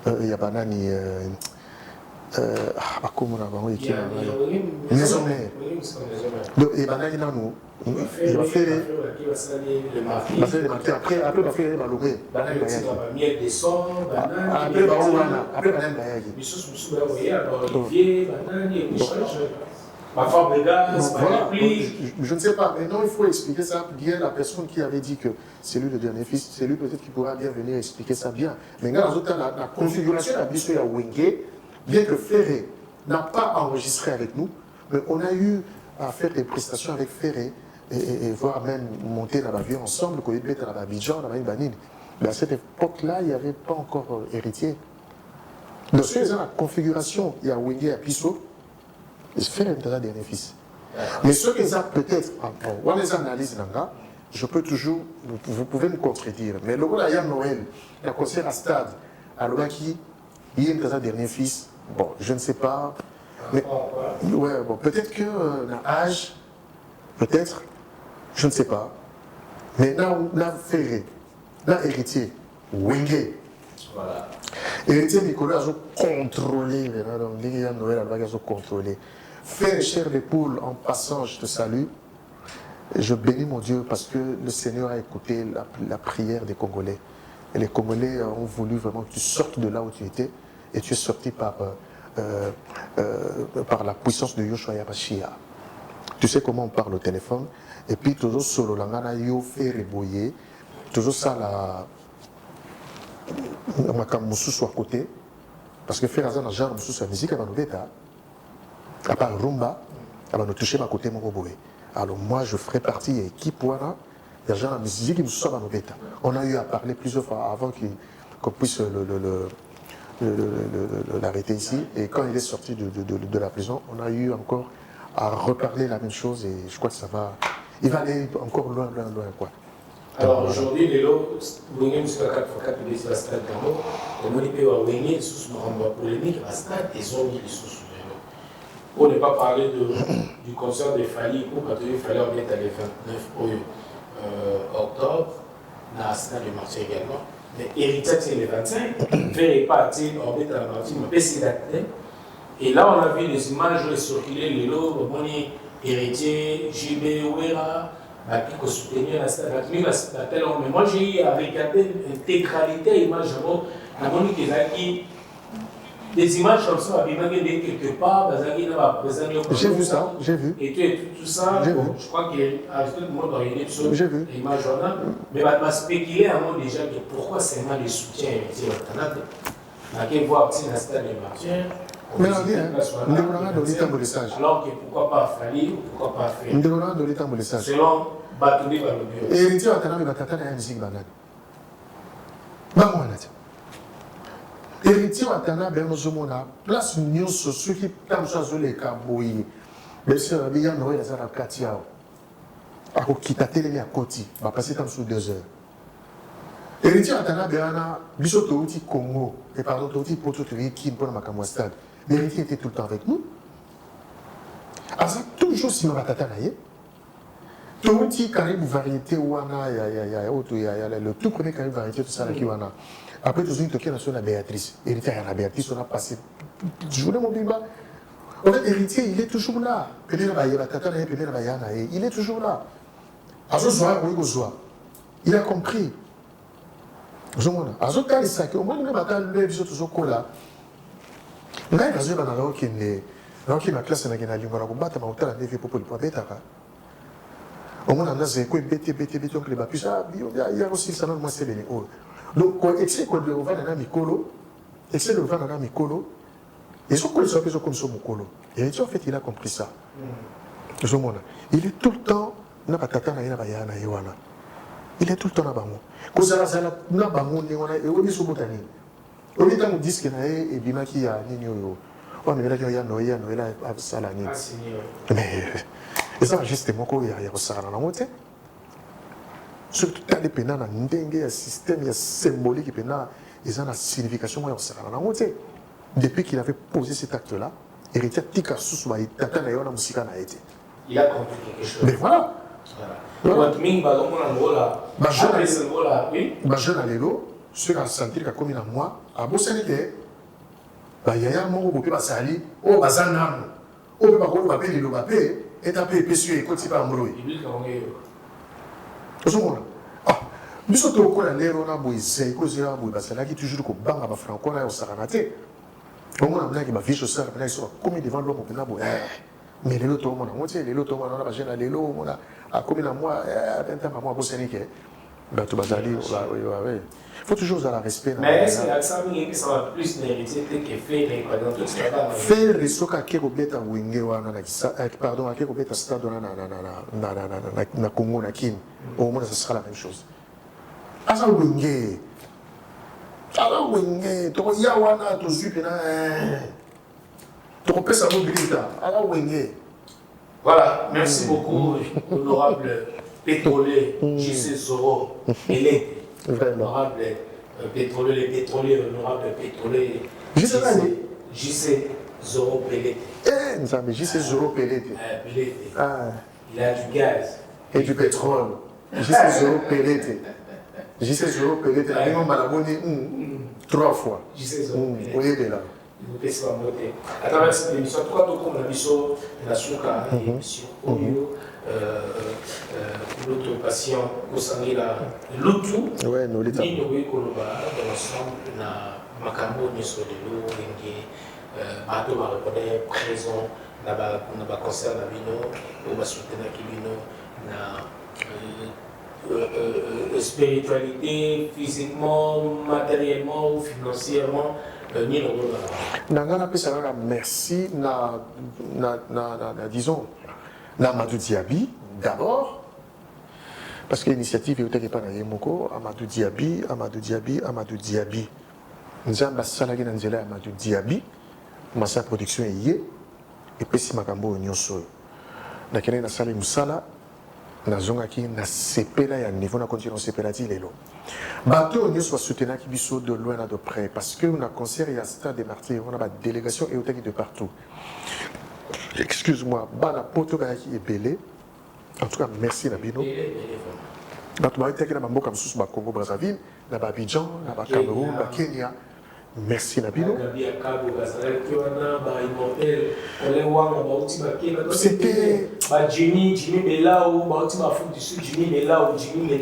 il y a Banani. Comment on a dit maison mère. Et Banani, nous, il va faire après, il va faire Maloré. Je ne sais pas, mais non, il faut expliquer ça bien. La personne qui avait dit que c'est lui le dernier fils, c'est lui peut-être qui pourra bien venir expliquer ça bien. Mais dans la configuration de la Bisso à Wenge, bien que Ferré n'a pas enregistré avec nous, mais on a eu à faire des prestations avec Ferré et voire même monter dans l'avion ensemble, qu'on était à Abidjan, dans la Banine. Mais à cette époque-là, il n'y avait pas encore héritier. Donc, si dans la configuration, il y a Wenge à Bisso, Ferré est un dernier fils. Mais ceux qui ont peut-être, on les analyse, je peux toujours, vous pouvez me contredire, mais le rôle de Noël, le concert à stade, alors qui il y a un dernier fils, bon, je ne sais pas, mais ouais, bon, peut-être que l'âge, peut-être, je ne sais pas, mais là, Ferré, là, héritier, Wenge. Voilà. Héritier Nicolas a contrôlé, Noël a contrôlé. Frère cher des poules, en passant, je te salue. Je bénis mon Dieu parce que le Seigneur a écouté la prière des Congolais. Et les Congolais ont voulu vraiment que tu sortes de là où tu étais et tu es sorti par la puissance de Yoshua Yamashia. Tu sais comment on parle au téléphone. Et puis, toujours solo langana yo fait reboyer. Toujours ça, la Moussou soit à côté. Parce que faire un genre Moussou soit musique, elle va nous bêter. À part rumba, elle va nous toucher à côté mon robot. Alors moi, je ferai partie de l'équipe Wana, il y a genre la musique qui nous soit à nos bêta. On a eu à parler plusieurs fois avant qu'on puisse l'arrêter ici. Et quand il est sorti de la prison, on a eu encore à reparler la même chose et je crois que ça va. Il va aller encore loin, quoi. Alors aujourd'hui, les lots, vous n'avez pas 4x4 de stade d'Amo. Comme on peut avoir sous une polémique, à stade, ils ont mis les sous. Pour ne pas parler du concert de Fali, il fallait en mettre les 29 octobre, dans la stade de Marseille également. Mais Héritier, c'est les 25. Faire partir, on met à la partie, mais c'est la tête. Et là, on a vu les images circuler, les lots, Héritier, JB, Ouera, qui soutenir la stade. Mais moi, j'ai regardé l'intégralité des images. Des images comme ça, quelque part, j'ai vu ça, j'ai vu. Et tout ça, bon, je crois qu'il y a tout le monde dans les images journal, mais on va spéculer à moi déjà de pourquoi seulement les soutiens héritiers Watanabe. On a qu'à voir la stade de Martyr. Mais on dit, on a donné tant de messages. Alors que pourquoi pas Fali, pourquoi pas faire. On a donné tant de messages. Selon Batouli Balobio. Héritier Watanabe, il va la musique banane. Héritier Watanabe, Benozomona, place union sur ceux qui t'ont choisi les cabouilles. Bien sûr, il y a Noël, les Arabes, Katia. À quitter télé à Koti, va passer dans sous 2 heures. Héritier Watanabe, Bissot Touti Congo, et pardon, Touti Poto qui pour ma camouin stade. L'héritier était tout le temps avec nous. Alors, toujours si on va t'attendre, Touti Caribou variété, Ouana, il y a le tout premier Caribou variété, tout ça, qui Ouana. Après, tout le monde sur la Béatrice. Héritier à la Béatrice, on a passé. Je voulais mon bimba. En fait, héritier, il est toujours là. Il est toujours là. Il a compris. Donc, excès de Vanana Mikolo, excès de Vanana Mikolo, et ce qu'on s'appelle comme ça, Mikolo. Et en fait, il a compris ça. Il est tout le temps, il est tout le temps là-bas. Quand il est là-bas, il est là-bas. Surtout les pénals, il y a un système symbolique qui a une signification. Depuis qu'il avait posé cet acte-là, héritier Tika Sousma, il a compris quelque chose. Mais voilà. Jeune à l'élo, ceux qui ont senti que comme moi, à Bossanité, il y a un moment où on peut s'allier, oh, Bazanam, oh, on peut pas payer le papier, et taper, pécieux, et continuer à mourir. Biso to ko na lero na boise ko zira bo basala ki toujours ko banga ba franco na osaranate on mona mna ki ba viso sara na so comme devant l'homme na bo mais lelo to mona motie lelo to mona na ba jena lelo mona a comme na moi tenta ba moi bosani ke ba to bazali ouais faut toujours avoir respect mais c'est là ça va plus d'héritier que faire dans tout ça faire les soka ke ko beta winge wana na pardon ke ko beta stade na Congo na kin au moins ça sera la même chose. Asa winge to ya wana to zupe na to pesa mobilita ala winge. Voilà, merci beaucoup honorable pétrolier JC Zoro Pelé. Honorable pétrolier, les pétroliers, honorable pétrolier JC Zoro Pelé. JC Zoro Pelé. Il a du gaz et du pétrole. JC Zoro Pelé. JC Zoro Pelé, il a malaboni 3 fois. JC Zoro Pelé. Oui, il est là. À travers cette émission, trois comme la mission de la Souka, l'émission Oyo, l'autre patient, Kosangila, l'autre, nous avons Koloba, dans l'ensemble, na Makambo, Niso de l'eau, Rengue, Bato, Barapone, présent, na concert na Bino, au Basutena Kibino, na spiritualité, physiquement, matériellement ou financièrement. Merci disons na Amadou Diaby d'abord parce que l'initiative est pas na Yemoko Amadou Diaby nzamba salaki na nzela Amadou Diaby masa production est et puis si makambo nyonso na kene na sala musala na zonga ki na sepela ya niveau na continuer sepela ti lelo Bateau, on soit soutenu qui biso de loin de près parce que on a concert il y a Stade des Martyrs, on a une délégation et autant de partout. Excuse-moi, bana poto qui est belé. En tout cas, merci Nabino. Bateau qui est na mboka msusu ba Congo Brazzaville, na ba Abidjan, na ba Cameroun, na Kenya. Merci Nabino. C'était Jimmy Belao, Afrique du Sud, Jimmy Belao. Jimmy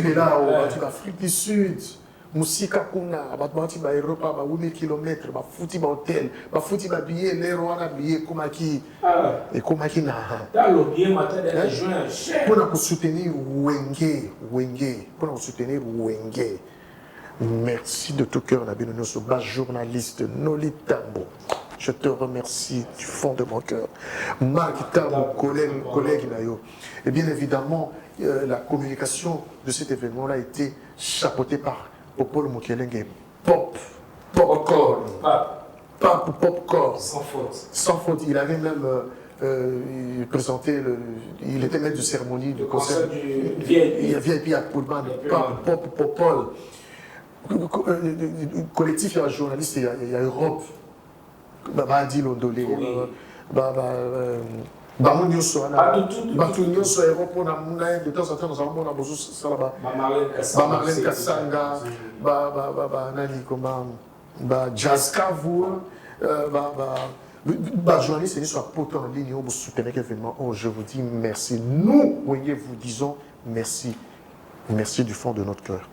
Belao, Afrique du Sud. Musika kuna, batmati ba Europa, ba 8000 km, ba futi ba hôtel, ba futi ba billet, les rois billet komaki. Et komaki na. Dans le billet matin de juin. Pour soutenir Wenge. Pour soutenir Wenge. Merci de tout cœur, Nabino Nyoso, journaliste Noli Tambo. Je te remercie du fond de mon cœur. Marc Tambo, collègue Nayo. Et bien évidemment, la communication de cet événement-là a été chapeautée par Popol Mokelenge. Popcorn. Sans faute. Sans faute. Il avait même présenté, il était maître de cérémonie du concert du VIP à Pullman. Popol. Collectif, il y a un journaliste, il y a Europe. Badi Londolé. Bamunyoso, Batunyoso, Europe, on a de temps en temps, nous avons besoin de ça là-bas. Marlène Kassanga, Nani, comment, Jazz Kavour, journaliste, c'est soit pote en ligne, vous soutenez l'événement. Oh, je vous dis merci. Nous, voyez, vous disons merci. Merci du fond de notre cœur.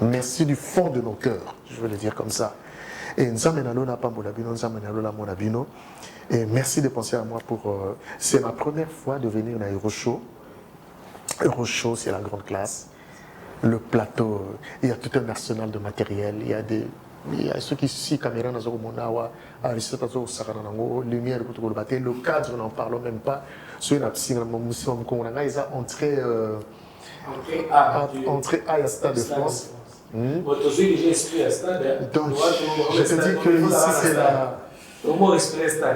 Merci du fond de nos cœurs, je veux le dire comme ça. Et et merci de penser à moi pour... c'est ma première fois de venir à Euroshow. Euroshow, c'est la grande classe. Le plateau, il y a tout un arsenal de matériel. Il y a ceux qui sont caméra dans le lumière, le cadre, on n'en parle même pas. Ceux qui ont entré... entrée A à Stade de France. Donc, je te dis que ici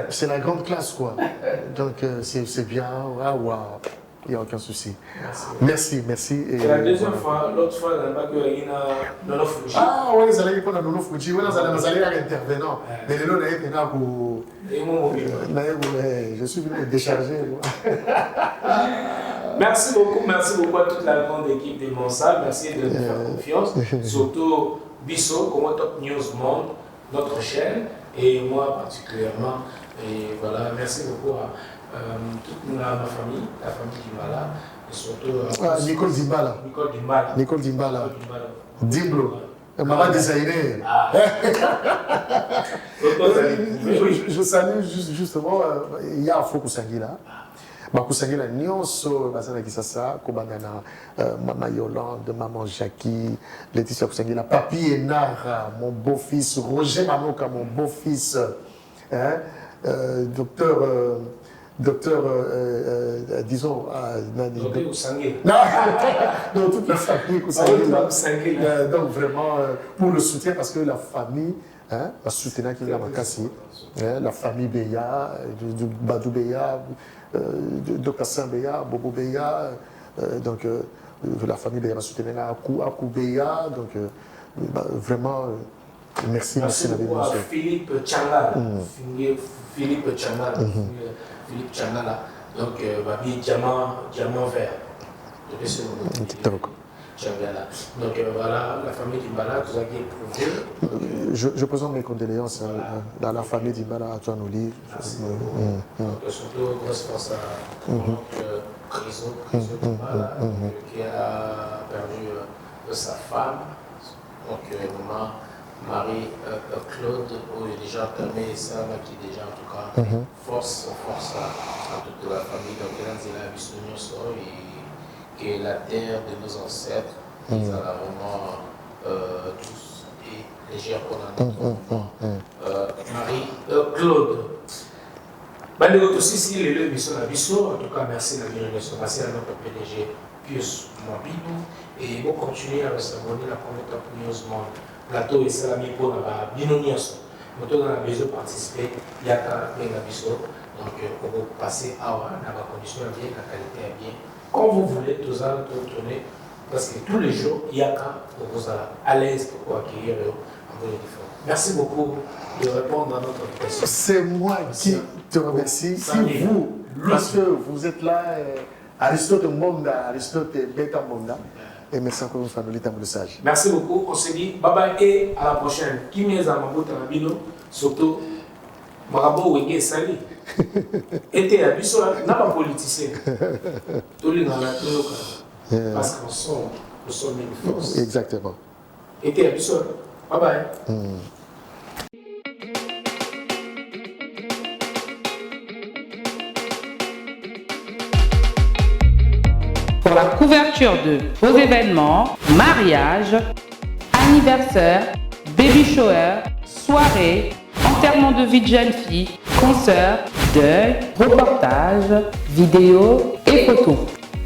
c'est la grande classe quoi. Donc c'est bien, il n'y a aucun souci. Merci. Et la deuxième fois, l'autre fois, il y a Nono Fuji. Ah oui, ils allaient prendre Nono Fuji, ils allaient intervenant. Mais le nom est là pour... Je suis venu me décharger. Merci beaucoup à toute la grande équipe de Monsal. Merci de nous faire confiance. Surtout Bisso, comme Top News Monde, notre chaîne, et moi particulièrement. Et voilà, merci beaucoup à toute ma famille, la famille Dimbala, et surtout Nicole Dimbala. Dimblo. Maman Desaïré. Je salue justement, il y a un faux Kousangui là. Bakusangela nyonso basana kisasa kobandana maman Yolande, maman Jackie, Laetitia Kusangela, Papi Enara, mon beau-fils, Roger Manoka, mon beau-fils, docteur, disons, Docteur Kusangela. Non, toute la famille Kusangela. Donc vraiment, pour le soutien, parce que la famille, va soutenir qui est la famille Beya, Badou Beya, Dr Saint-Beya, Bobo Beya, donc la famille Beya va soutenir Akou Beya, donc vraiment merci beaucoup à Philippe Changala. Philippe Changala, donc Babi Diamant Vert. Donc voilà, la famille d'Imbala, tout ça qui est prouvé. Je présente mes condoléances dans la famille d'Imbala à toi, Noli. Surtout, grosse force à Criso d'Imbala, qui a perdu sa femme, donc maman Marie-Claude, où il est déjà entamé ça, qui est déjà en tout cas force à toute la famille. Donc là, c'est la Bissonio qui est la terre de nos ancêtres. Ils ont vraiment tous et légère pour notre moment. Marie-Claude. Bandego aussi, si les deux missions à Bisso, en tout cas, merci de la direction. Merci à notre PDG Pius Mwabidou. Et vous continuez à s'abonner à la première Top News Monde. Plateau et Salami pour la Binonias. Nous avons besoin de participer. Il y a qu'à Bisso. Donc, on va passer à la condition bien, la qualité est bien. Quand vous voulez, tout ça, tourner. parce que tous les jours, il y a qu'à vous à l'aise pour accueillir un bon différent. Merci beaucoup de répondre à notre invitation. C'est moi qui te remercie. Si vous, parce que vous êtes là, Aristote Monda, Aristote Beta Monda, et merci encore une fois de l'état de sage. Merci beaucoup. On se dit bye bye et à la prochaine. Qui m'est à ma botte à Bino, surtout Marabo Wenge Sali. Et à Bisso, n'a pas politicien. Tous les gens parce qu'on sont une force. Exactement. Et à Bisso. Bye bye. Pour la couverture de vos événements, mariage, anniversaire, baby shower, soirée, enterrement de vie de jeune fille, concert, deuil, reportage, vidéo et photos.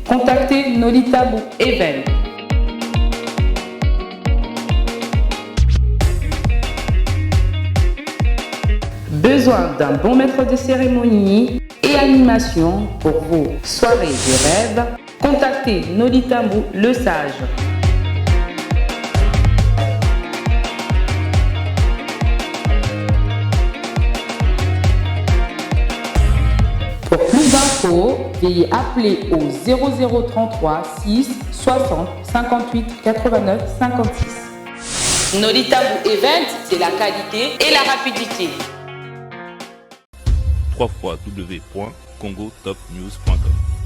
Contactez Nolita Bou Event. Besoin d'un bon maître de cérémonie et animation pour vos soirées de rêve? Contactez Nolita Bou Le Sage. Pour plus d'infos, veuillez appeler au 0033 6 60 58 89 56. Nolita Bou Event, c'est la qualité et la rapidité. www.congotopnews.com